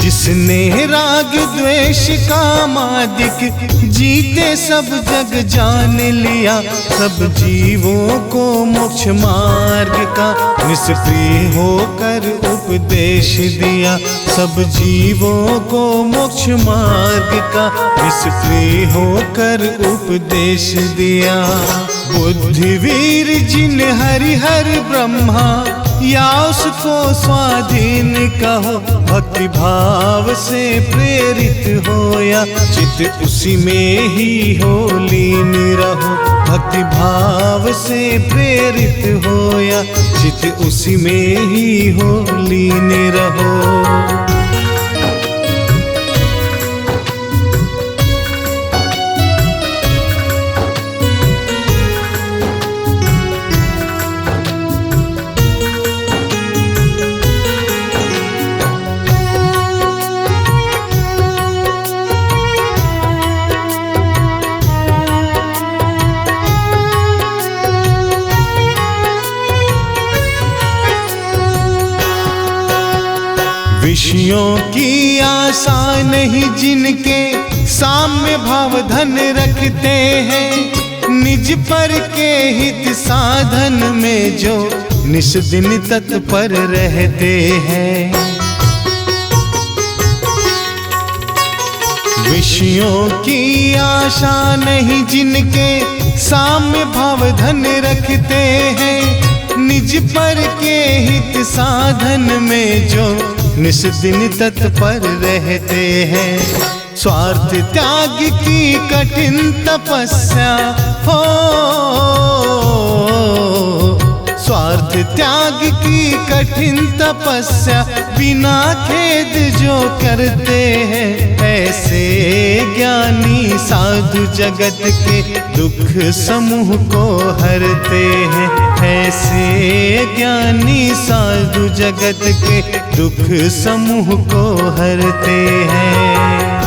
जिसने राग द्वेष कामादिक जीते सब जग जान लिया, सब जीवों को मोक्ष मार्ग का निष्प्रिय होकर उपदेश दिया। सब जीवों को मोक्ष मार्ग का निष्प्रिय होकर उपदेश दिया। बुद्धिवीर जिन हरिहर ब्रह्मा या उसको स्वाधीन कहो, भक्ति भाव से प्रेरित होया चित उसी में ही हो लीन रहो। भक्ति भाव से प्रेरित होया चित उसी में ही हो लीन रहो। विषयों की आशा नहीं जिनके साम्य भाव धन रखते हैं, निज पर के हित साधन में जो निस दिन तत्पर रहते हैं। विषयों की आशा नहीं जिनके साम्य भाव धन रखते हैं, निज पर के हित साधन में जो निस दिन तत्पर रहते हैं। स्वार्थ त्याग की कठिन तपस्या हो, स्वार्थ त्याग की कठिन तपस्या बिना खेद जो करते हैं, ऐसे ज्ञानी साधु जगत के दुख समूह को हरते हैं। ऐसे ज्ञानी साधु जगत के दुख समूह को हरते हैं।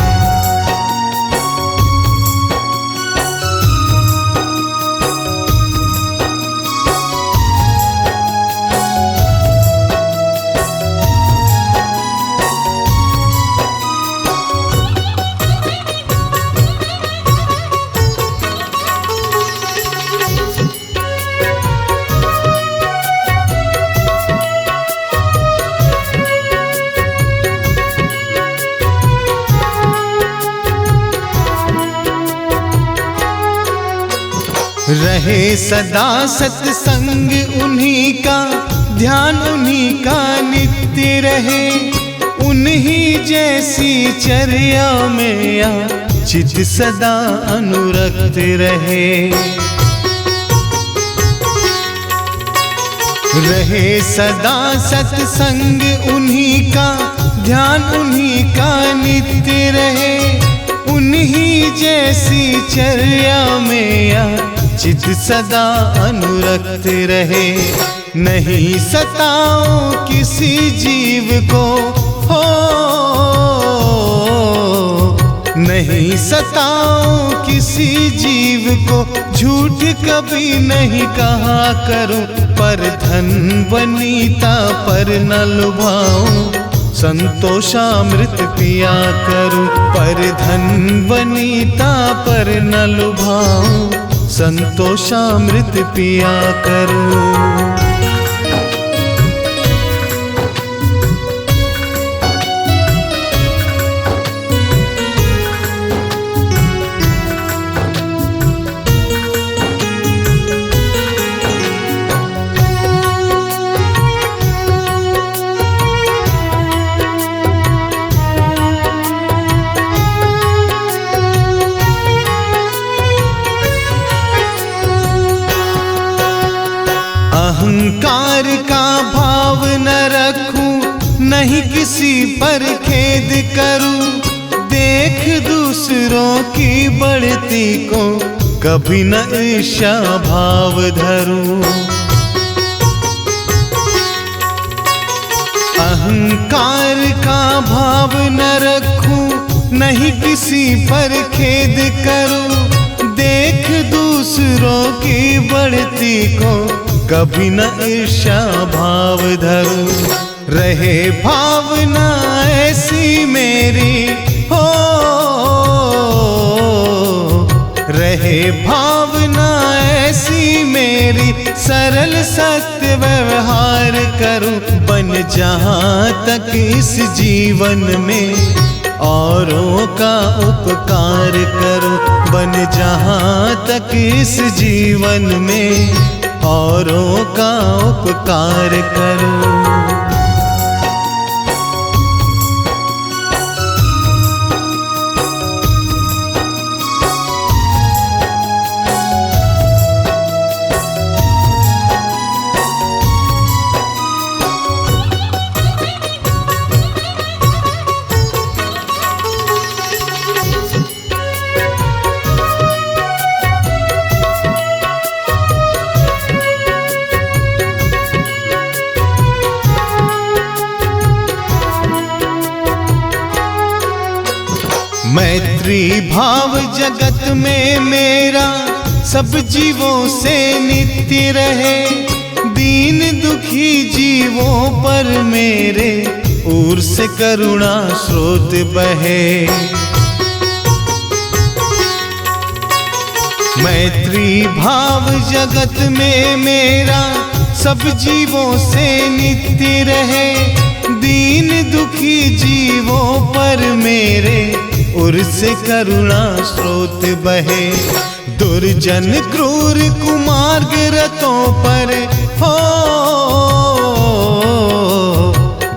रहे सदा सत्संग उन्हीं का, ध्यान उन्हीं का नित्य रहे, उन्हीं जैसी चर्या में या चित सदा अनुरक्त रहे। रहे सदा सत्संग उन्हीं का, ध्यान उन्हीं का नित्य रहे, उन्हीं जैसी चर्या में या चित सदा अनुरक्त रहे। नहीं सताओ किसी जीव को हो, नहीं सताऊं किसी जीव को, झूठ कभी नहीं कहा करूं, पर धन वनीता पर न लुभाऊं, संतोषामृत पिया करूं। पर धन वनीता पर न लुभाऊं, संतोषामृत पिया करूं। अहंकार का भाव न रखूं, नहीं किसी पर खेद करूं, देख दूसरों की बढ़ती को कभी न ईर्ष्या भाव धरूं। अहंकार का भाव न रखूं, नहीं किसी पर खेद करूं, देख दूसरों की बढ़ती को कभी न ईर्ष्या भाव धरूं। रहे भावना ऐसी मेरी हो, रहे भावना ऐसी मेरी, सरल सत्य व्यवहार करूं, बन जहां तक इस जीवन में औरों का उपकार करूं, बन जहां तक इस जीवन में औरों का उपकार करूं। मैत्री भाव जगत में मेरा सब जीवों से नित्य रहे, दीन दुखी जीवों पर मेरे ओर से करुणा स्रोत बहे। मैत्री भाव जगत में मेरा सब जीवों से नित्य रहे, दीन दुखी जीवों पर मेरे उर से करुणा स्रोत बहे। दुर्जन क्रूर कुमार्ग रतों पर हो,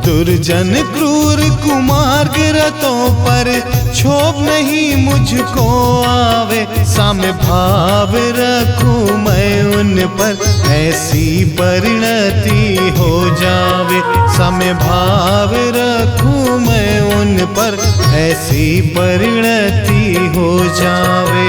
दुर्जन क्रूर कुमार्ग रतों पर क्षोभ नहीं मुझको आवे, साम्य भाव रखूं मैं उन पर ऐसी परिणति हो जावे, साम्य भाव रखूं मैं उन पर ऐसी परिणति हो जावे।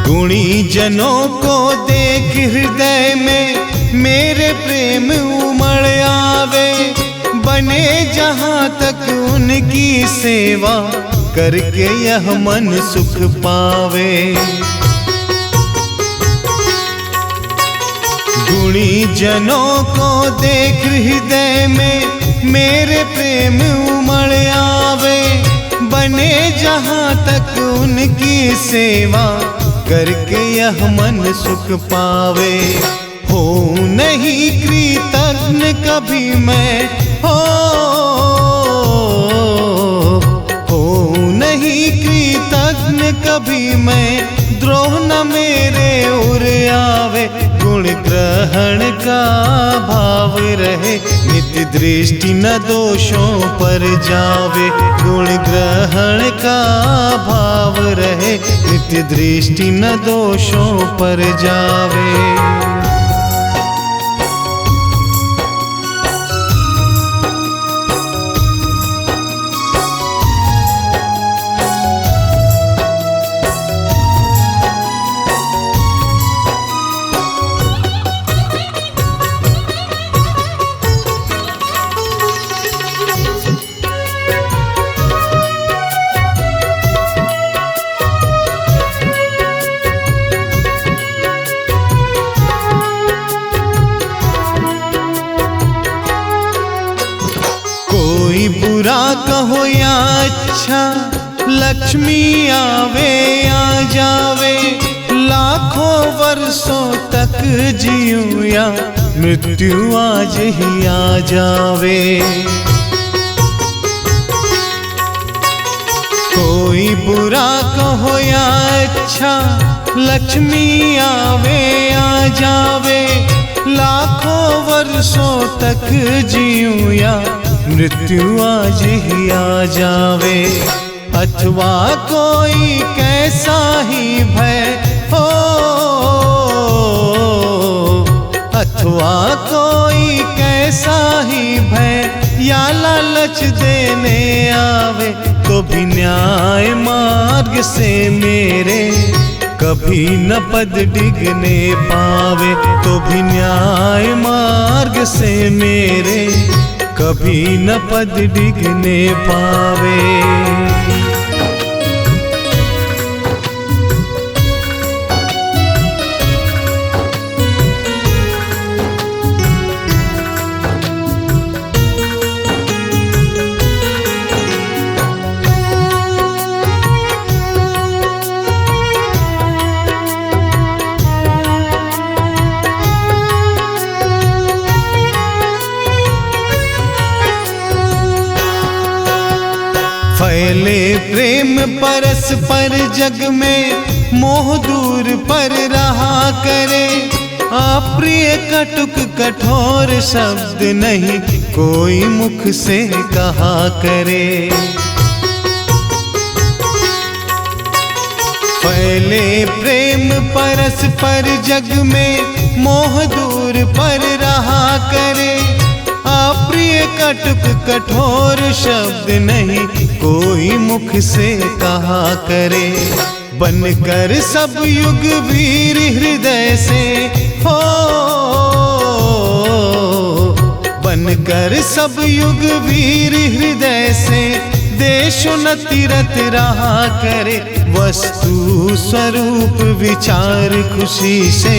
गुणी जनों को देख हृदय में मेरे प्रेम उमड़ आवे, बने जहां तक उनकी सेवा करके यह मन सुख पावे। गुणी जनों को देख हृदय में मेरे प्रेम उमड़ आवे, बने जहां तक उनकी सेवा करके यह मन सुख पावे। हो नहीं कृतज्ञ कभी मैं हो नहीं कृतज्ञ कभी मैं, द्रोह न मेरे उर आवे। गुण ग्रहण का भाव रहे नित नित्य दृष्टि न दोषों पर जावे, गुण ग्रहण का भाव रहे, नित्य दृष्टि न दोषों पर जावे। कोई बुरा कहो या अच्छा, लक्ष्मी आवे या जावे, लाखों वर्षों तक जियूं या मृत्यु आज ही आ जावे। कोई बुरा कहो या अच्छा, लक्ष्मी आवे या जावे, लाखों वर्षों तक जियूं या मृत्यु आज ही आ जावे। अथवा कोई कैसा ही भय हो, अथवा कोई कैसा ही भय या लालच देने आवे, तो भी न्याय मार्ग से मेरे कभी न पद डिगने पावे, तो भी न्याय मार्ग से मेरे कभी न पद डिगने पावे। फैले प्रेम परस्पर जग में, मोह दूर पर रहा करे, अप्रिय कटुक कठोर शब्द नहीं कोई मुख से कहा करे। फैले प्रेम परस्पर जग में, मोह दूर पर रहा करे, अप्रिय कटुक कठोर शब्द नहीं कोई मुख से कहा करे। बनकर सब युग वीर हृदय से हो, बनकर सब युग वीर हृदय से, देशोन्नति रत रहा करे, वस्तु स्वरूप विचार खुशी से,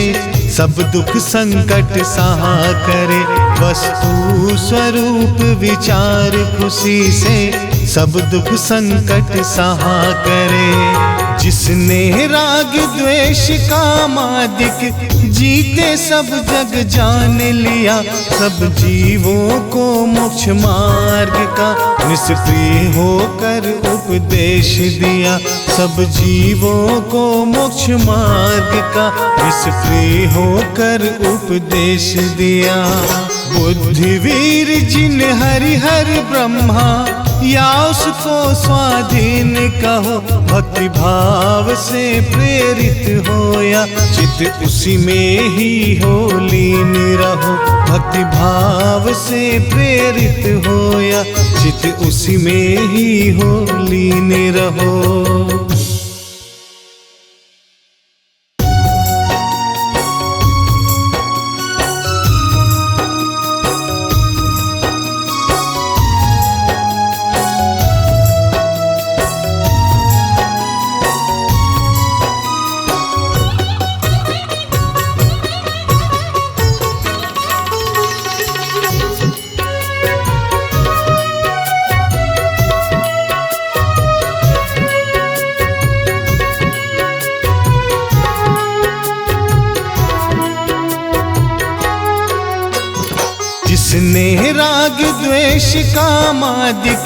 सब दुख संकट सहा करे, वस्तु स्वरूप विचार खुशी से, सब दुख संकट सहा करे। जिसने राग द्वेष कामादिक जीते सब जग जान लिया, सब जीवों को मोक्ष मार्ग का निष्प्रिय होकर उपदेश दिया, सब जीवों को मोक्ष मार्ग का निष्प्रिय होकर उपदेश दिया। बुद्धिवीर जिन हरिहर ब्रह्मा या उसको स्वाधीन कहो, भक्ति भाव से प्रेरित होया, चित उसी में ही हो लीन रहो, भक्ति भाव से प्रेरित होया, चित उसी में ही हो लीन रहो। जिसने राग द्वेष कामादिक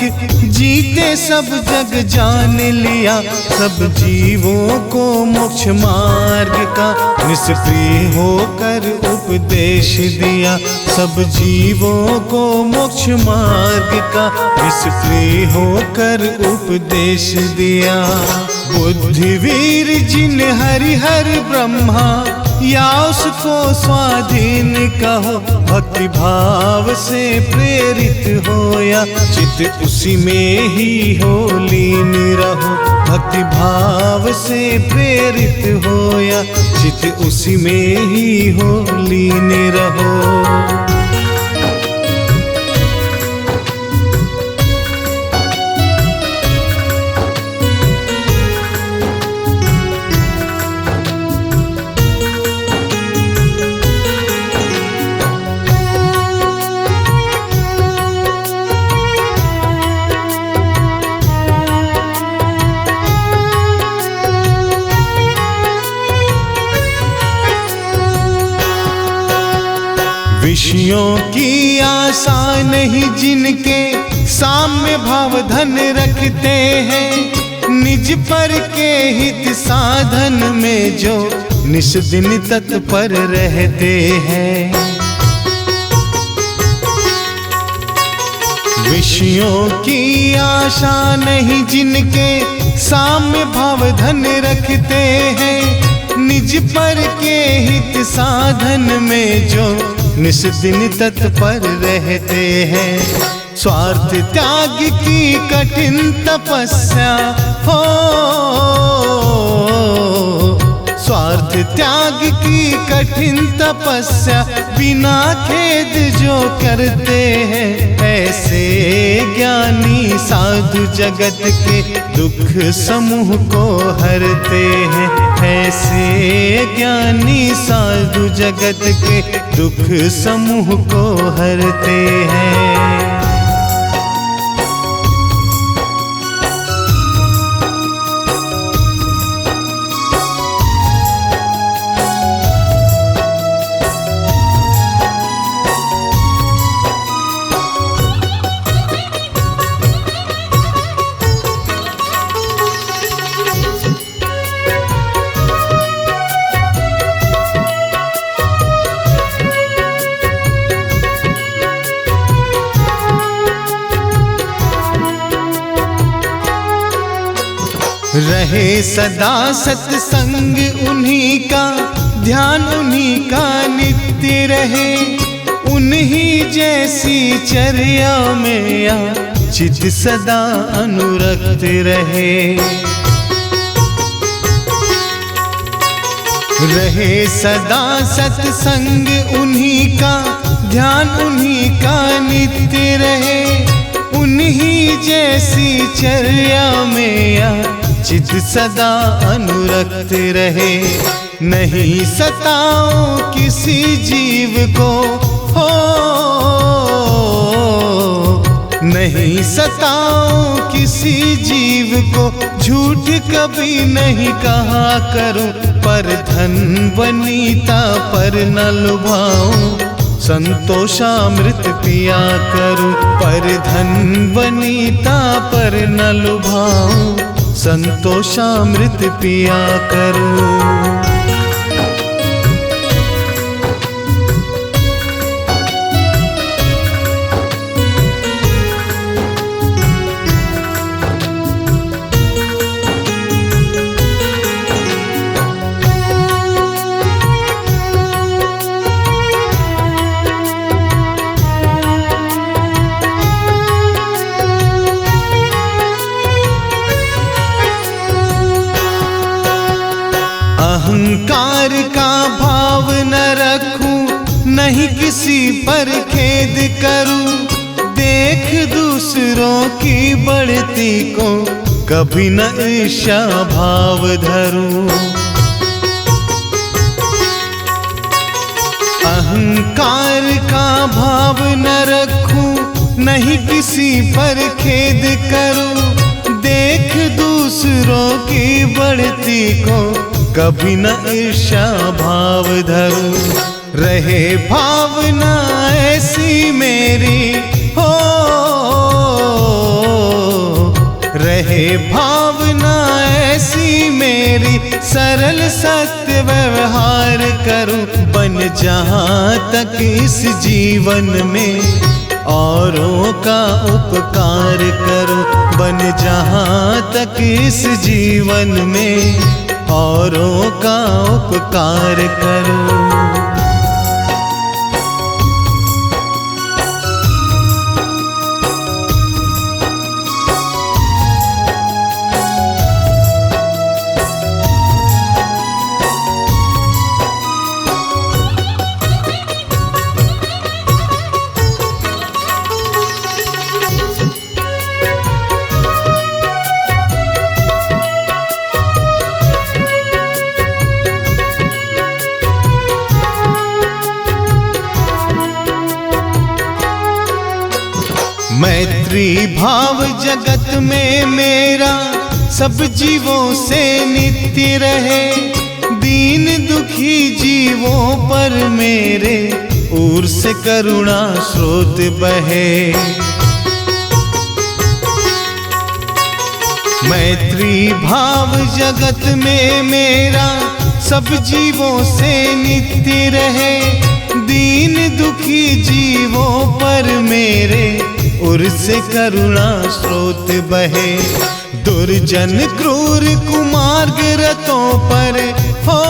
जीते सब जग जान लिया, सब जीवों को मोक्ष मार्ग का निष्प्रिय होकर उपदेश दिया। सब जीवों को मोक्ष मार्ग का निष्प्रिय होकर उपदेश दिया। बुद्धिवीर जिन हरिहर ब्रह्मा या उसको स्वाधीन कहो, भक्ति भाव से प्रेरित हो या चित उसी में ही हो लीन रहो। भक्ति भाव से प्रेरित हो या चित उसी में ही हो लीन रहो। विषयों की आशा नहीं जिनके साम्य भाव धन रखते हैं, निज पर के हित साधन में जो निस दिन तत्पर रहते हैं। विषयों की आशा नहीं जिनके साम्य भाव धन रखते हैं, निज पर के हित साधन में जो निस दिन तत्पर रहते हैं। स्वार्थ त्याग की कठिन तपस्या हो, स्वार्थ त्याग की कठिन तपस्या बिना खेद जो करते हैं, ऐसे ज्ञानी साधु जगत के दुख समूह को हरते हैं। ऐसे ज्ञानी साधु जगत के दुख समूह को हरते हैं। रहे सदा सत्संग उन्हीं का, ध्यान उन्हीं का नित्य रहे, उन्हीं जैसी चर्या में या चित सदा अनुरक्त रहे। रहे सदा सत्संग उन्हीं का, ध्यान उन्हीं का नित्य रहे, उन्हीं जैसी चर्या में या चित सदा अनुरक्त रहे। नहीं सताओ किसी जीव को हो, नहीं सताओ किसी जीव को, झूठ कभी नहीं कहा करो, पर धन वनीता पर न लुभाओ, संतोषामृत पिया करो। पर धन वनीता पर न लुभाओ, संतोषामृत पिया करो। अहंकार का भाव न रखूं, नहीं किसी पर खेद करूं, देख दूसरों की बढ़ती को कभी न ईर्ष्या भाव धरूं। अहंकार का भाव न रखूं, नहीं किसी पर खेद करूं, देख दूसरों की बढ़ती को कभी न ईर्ष्या भाव धरूं। रहे भावना ऐसी मेरी हो, रहे भावना ऐसी मेरी, सरल सत्य व्यवहार करूं, बन जहां तक इस जीवन में औरों का उपकार करूं, बन जहां तक इस जीवन में औरों का उपकार करूं। मैत्री भाव जगत में मेरा सब जीवों से नित्य रहे, दीन दुखी जीवों पर मेरे ओर से करुणा स्रोत बहे। मैत्री भाव जगत में मेरा सब जीवों से नित्य रहे, दीन दुखी जीवों पर मेरे उर से करुणा स्रोत बहे। दुर्जन क्रूर कुमार्ग रतों पर हो,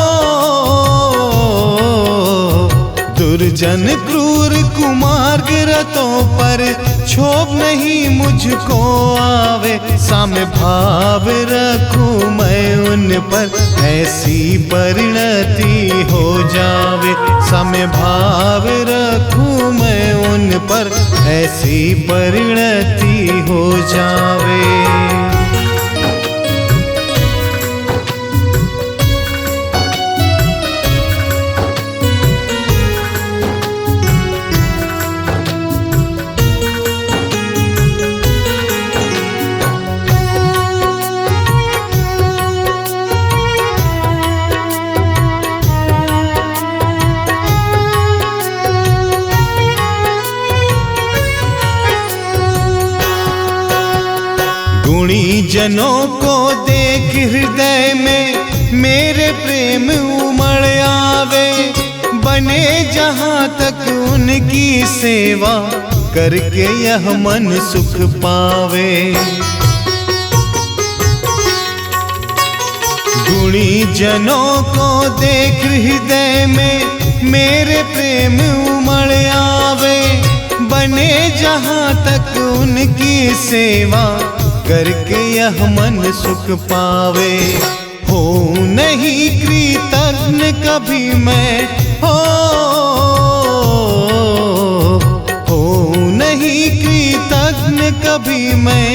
दुर्जन क्रूर कुमार्ग रतों पर क्षोभ नहीं मुझको आवे, साम्य भाव रखूं मैं उन पर, ऐसी परिणति हो जावे, साम्य भाव रखूं मैं उन पर, ऐसी परिणति हो जावे। गुणी जनों को देख हृदय में मेरे प्रेम उमड़ आवे, बने जहां तक उनकी सेवा करके यह मन सुख पावे। गुणी जनों को देख हृदय में मेरे प्रेम उमड़ आवे, बने जहां तक उनकी सेवा करके यह मन सुख पावे। हो नहीं कृतज्ञ कभी मैं हो नहीं कृतज्ञ कभी मैं,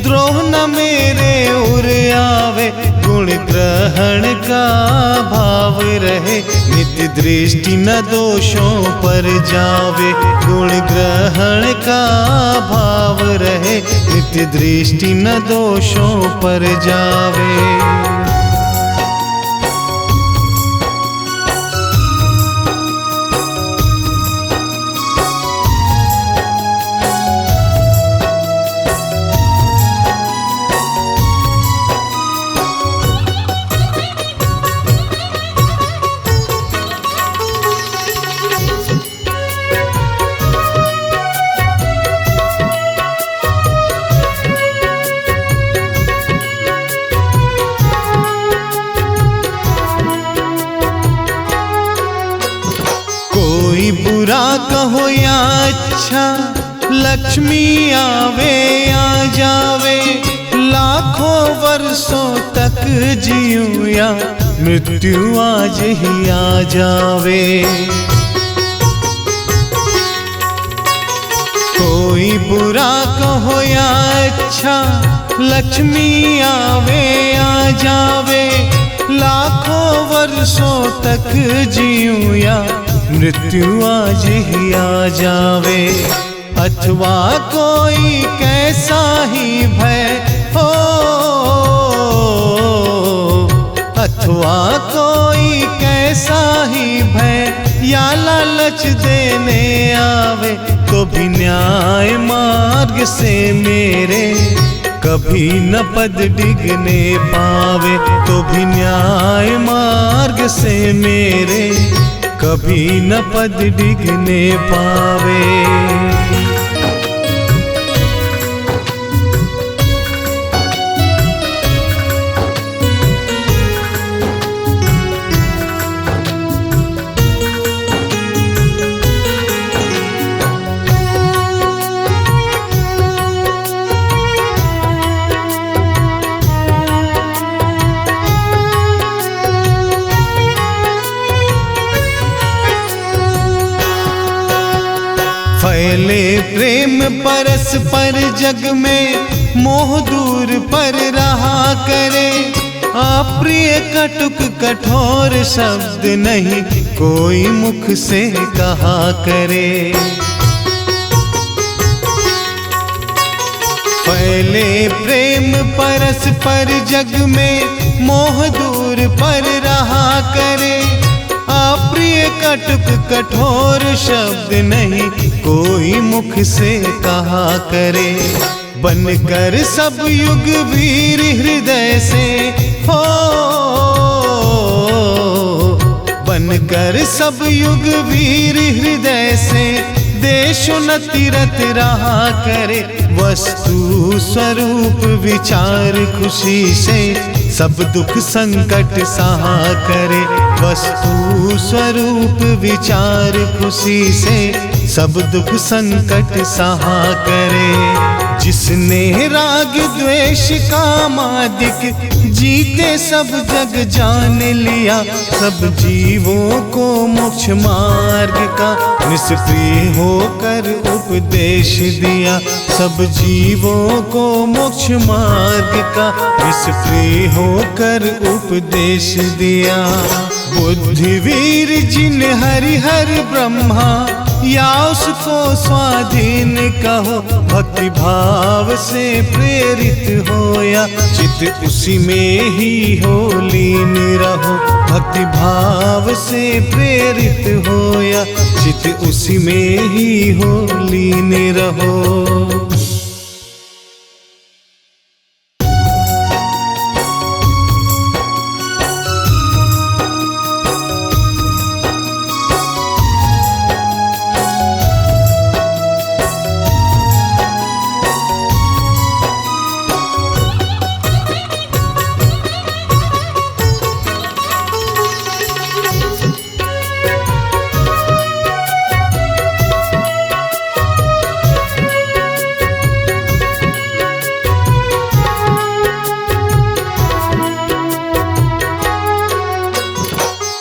द्रोह न मेरे उर आवे, गुण ग्रहण का भाव रहे, नित्य दृष्टि न दोषों पर जावे, गुण ग्रहण का भाव रहे, नित्य दृष्टि न दोषों पर जावे। कोई बुरा कहो या अच्छा, लक्ष्मी आवे या जावे, लाखों वर्षों तक जीऊं या मृत्यु आज ही आ जावे। कोई बुरा कहो या अच्छा, लक्ष्मी आवे या जावे, लाखों वर्षों तक जीऊं या मृत्यु आज ही आ जावे। अथवा कोई कैसा ही भय हो, अथवा कोई कैसा ही भय या लालच देने आवे तो भी न्याय मार्ग से मेरे कभी न पद डिगने पावे, तो भी न्याय मार्ग से मेरे कभी न पद डिगने पावे। फैले प्रेम परस्पर जग में मोह दूर पर रहा करे, अप्रिय कटुक कठोर शब्द नहीं कोई मुख से कहा करे। फैले प्रेम परस्पर जग में मोह दूर पर रहा करे, अप्रिय कटुक कठोर शब्द नहीं कोई मुख से कहा करे। बनकर सब युग वीर हृदय से हो, बनकर सब युग वीर हृदय से देशोन्नति रत रहा करे। वस्तु स्वरूप विचार खुशी से सब दुख संकट सहा करे। वस्तु स्वरूप विचार खुशी से सब दुख संकट सहा करे। जिसने राग द्वेष कामादिक जीते सब जग जान लिया, सब जीवों को मोक्ष मार्ग का निष्प्रिय होकर उपदेश दिया। सब जीवों को मोक्ष मार्ग का निष्प्रिय होकर उपदेश दिया। बुद्धिवीर जिन हरिहर ब्रह्मा या उसको स्वाधीन कहो, भक्ति भाव से प्रेरित हो या चित उसी में ही हो लीन रहो। भक्ति भाव से प्रेरित हो या चित उसी में ही हो लीन रहो।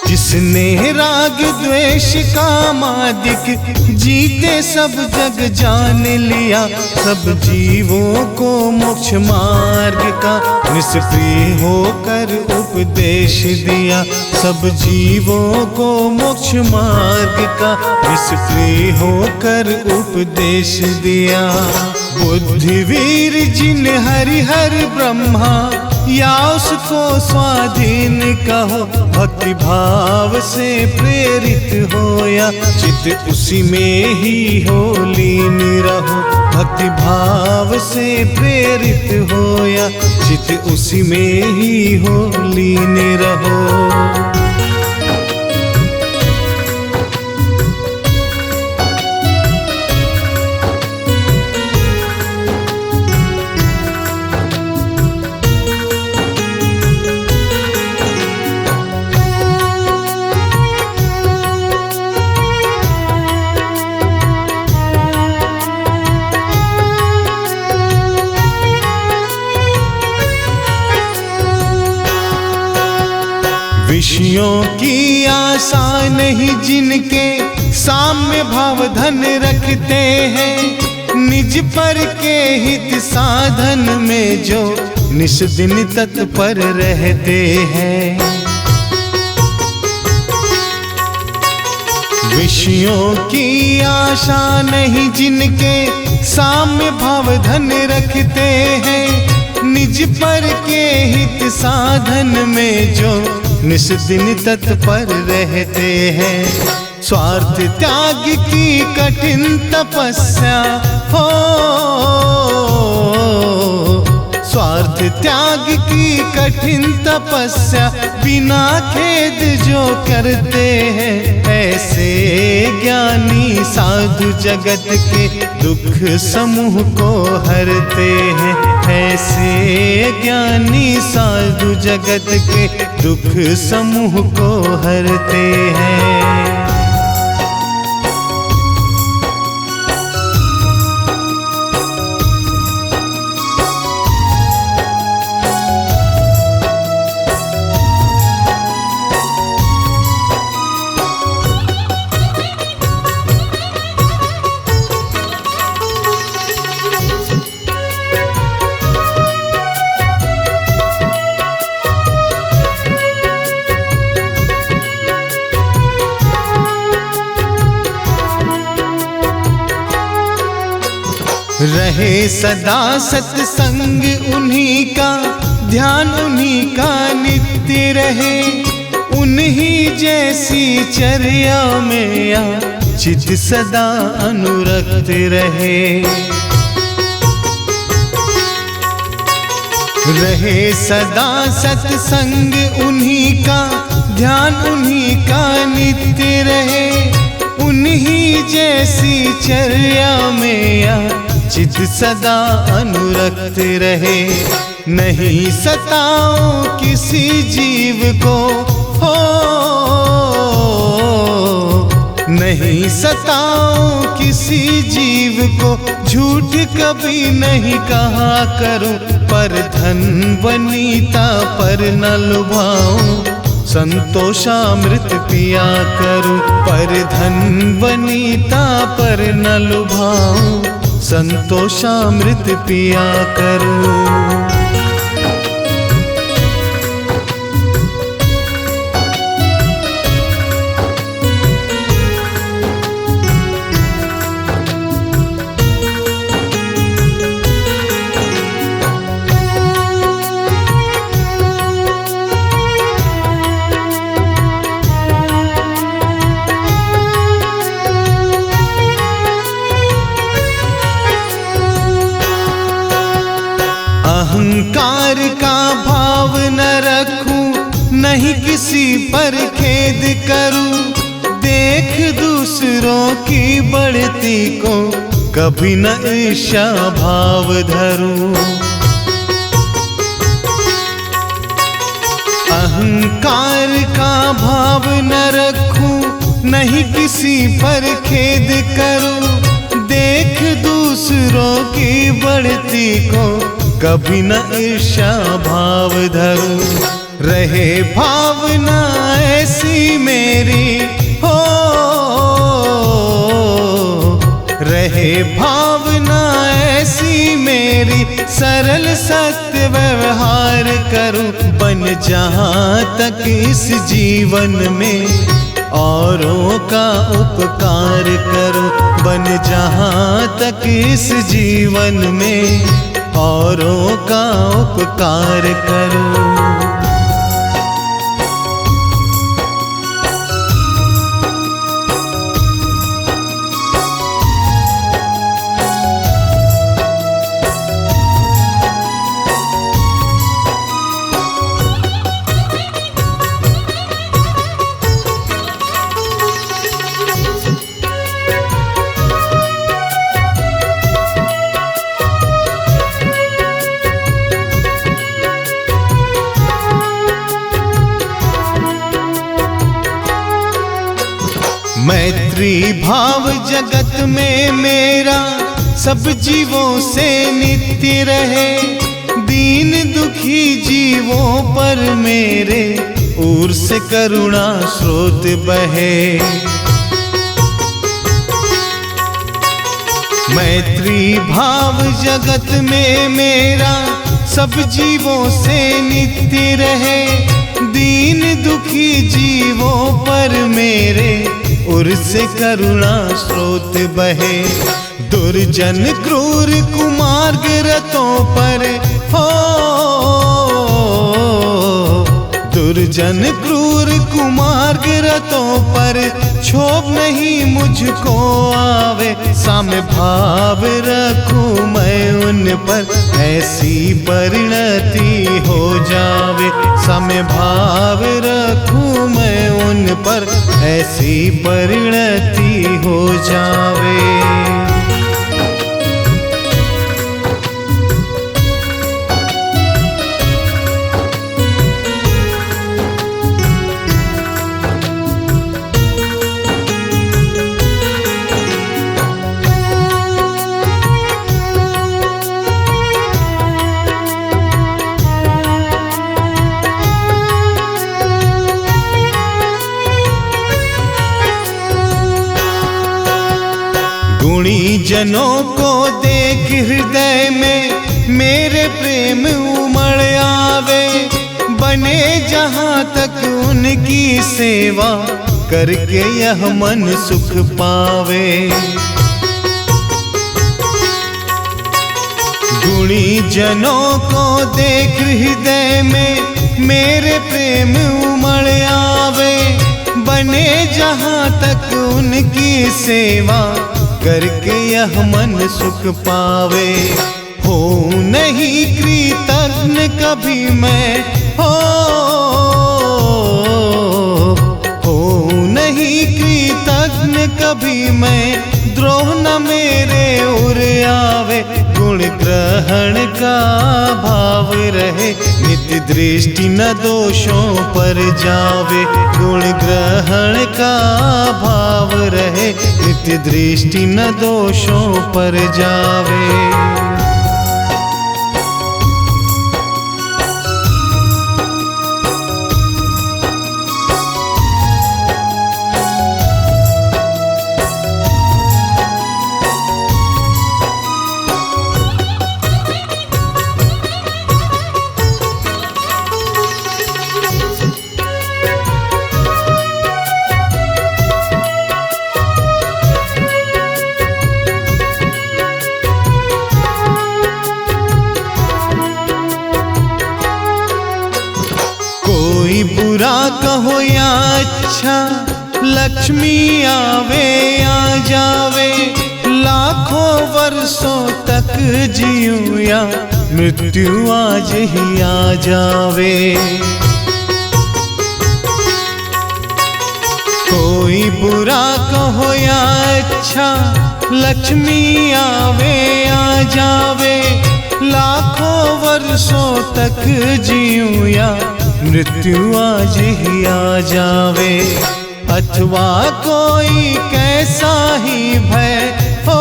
जिसने राग द्वेष कामादिक जीते सब जग जान लिया, सब जीवों को मोक्ष मार्ग का निष्प्रिय होकर उपदेश दिया। सब जीवों को मोक्ष मार्ग का निष्प्रिय होकर उपदेश दिया। बुद्धिवीर जिन हरिहर ब्रह्मा या उसको स्वाधीन कहो, भक्ति भाव से प्रेरित हो या चित उसी में ही हो लीन रहो। भक्ति भाव से प्रेरित हो या चित उसी में ही हो लीन रहो। विषयों की आशा नहीं जिनके साम्य भाव धन रखते हैं, निज पर के हित साधन में जो निस दिन तत्पर रहते हैं। विषयों की आशा नहीं जिनके साम्य भाव धन रखते हैं, निज पर के हित साधन में जो निस दिन तत्पर रहते हैं। स्वार्थ त्याग की कठिन तपस्या हो, स्वार्थ त्याग की कठिन तपस्या बिना खेद जो करते हैं, ऐसे ज्ञानी साधु जगत के दुख समूह को हरते हैं। ऐसे ज्ञानी साधु जगत के दुख समूह को हरते हैं। रहे सदा सत्संग उन्हीं का, ध्यान उन्हीं का नित्य रहे, उन्हीं जैसी चर्या में या चित सदा अनुरक्त रहे। रहे सदा सत्संग उन्हीं का, ध्यान उन्हीं का नित्य रहे, उन्हीं जैसी चर्या में या चित सदा अनुरक्त रहे। नहीं सताओ किसी जीव को हो, नहीं सताओ किसी जीव को, झूठ कभी नहीं कहा करूं, पर धन वनीता पर न लुभाऊं, संतोषामृत पिया करूं, पर धन वनीता पर न लुभाऊं, संतोषामृत पिया करूं। अहंकार का भाव न रखूं, नहीं किसी पर खेद करूं, देख दूसरों की बढ़ती को कभी न ईर्ष्या भाव धरूं। अहंकार का भाव न रखूं, नहीं किसी पर खेद करूं, देख दूसरों की बढ़ती को कभी न ईर्ष्या भाव धरूं। रहे भावना ऐसी मेरी हो, रहे भावना ऐसी मेरी, सरल सत्य व्यवहार करूं, बन जहां तक इस जीवन में औरों का उपकार करूं, बन जहां तक इस जीवन में औरों का उपकार करूं। मैत्री भाव जगत में मेरा सब जीवों से नित्य रहे, दीन दुखी जीवों पर मेरे ओर से करुणा स्रोत बहे। मैत्री भाव जगत में मेरा सब जीवों से नित्य रहे, दीन दुखी जीवों पर मेरे ओर से करुणा स्रोत बहे। दुर्जन क्रूर कुमार्ग रतों पर हो, दुर्जन क्रूर कुमार्ग भागरतों पर क्षोभ नहीं मुझको आवे, साम्य भाव रखूं मैं उन पर, ऐसी परिणति हो जावे। साम्य भाव रखूं मैं उन पर, ऐसी परिणति हो जावे। गुणी जनों को देख हृदय में मेरे प्रेम उमड़ आवे, बने जहाँ तक उनकी सेवा करके यह मन सुख पावे। गुणी जनों को देख हृदय में मेरे प्रेम उमड़ आवे, बने जहाँ तक उनकी सेवा करके यह मन सुख पावे। हो नहीं कृतज्ञ कभी मैं, हो नहीं कृतज्ञ कभी मैं, द्रोह न मेरे उर आवे। गुण ग्रहण का भाव रहे, नित्य दृष्टि न दोषों पर जावे। गुण ग्रहण का भाव रहे, नित्य दृष्टि न दोषों पर जावे। कोई बुरा कहो या अच्छा, लक्ष्मी आवे या जावे। लाखों वर्षों तक जीऊं या मृत्यु आज ही आ जावे। कोई बुरा कहो या अच्छा, लक्ष्मी आवे या जावे। लाखों वर्षों तक जीऊं या मृत्यु आज ही आ जावे। अथवा कोई कैसा ही भय हो,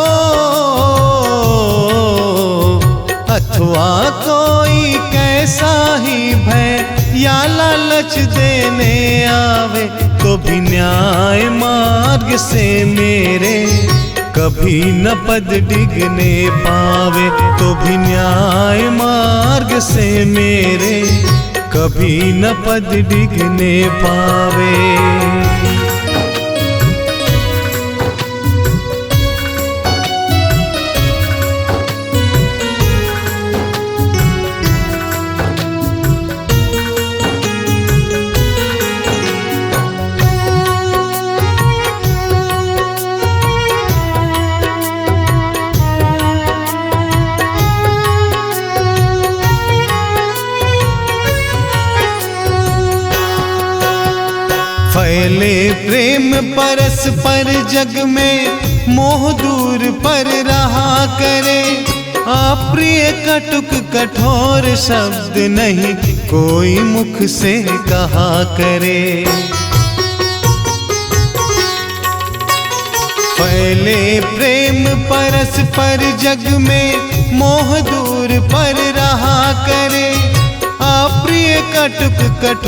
अथवा कोई कैसा ही भय या लालच देने आवे, तो भी न्याय मार्ग से मेरे कभी न पद डिगने पावे। तो भी न्याय मार्ग से मेरे कभी न पद डिगने पावे। फैले प्रेम परस्पर जग में, मोह दूर पर रहा करे। अप्रिय कटुक कठोर शब्द नहीं कोई मुख से कहा करे। फैले प्रेम परस्पर जग में, मोह दूर पर रहा करे। अप्रिय कटुक कठोर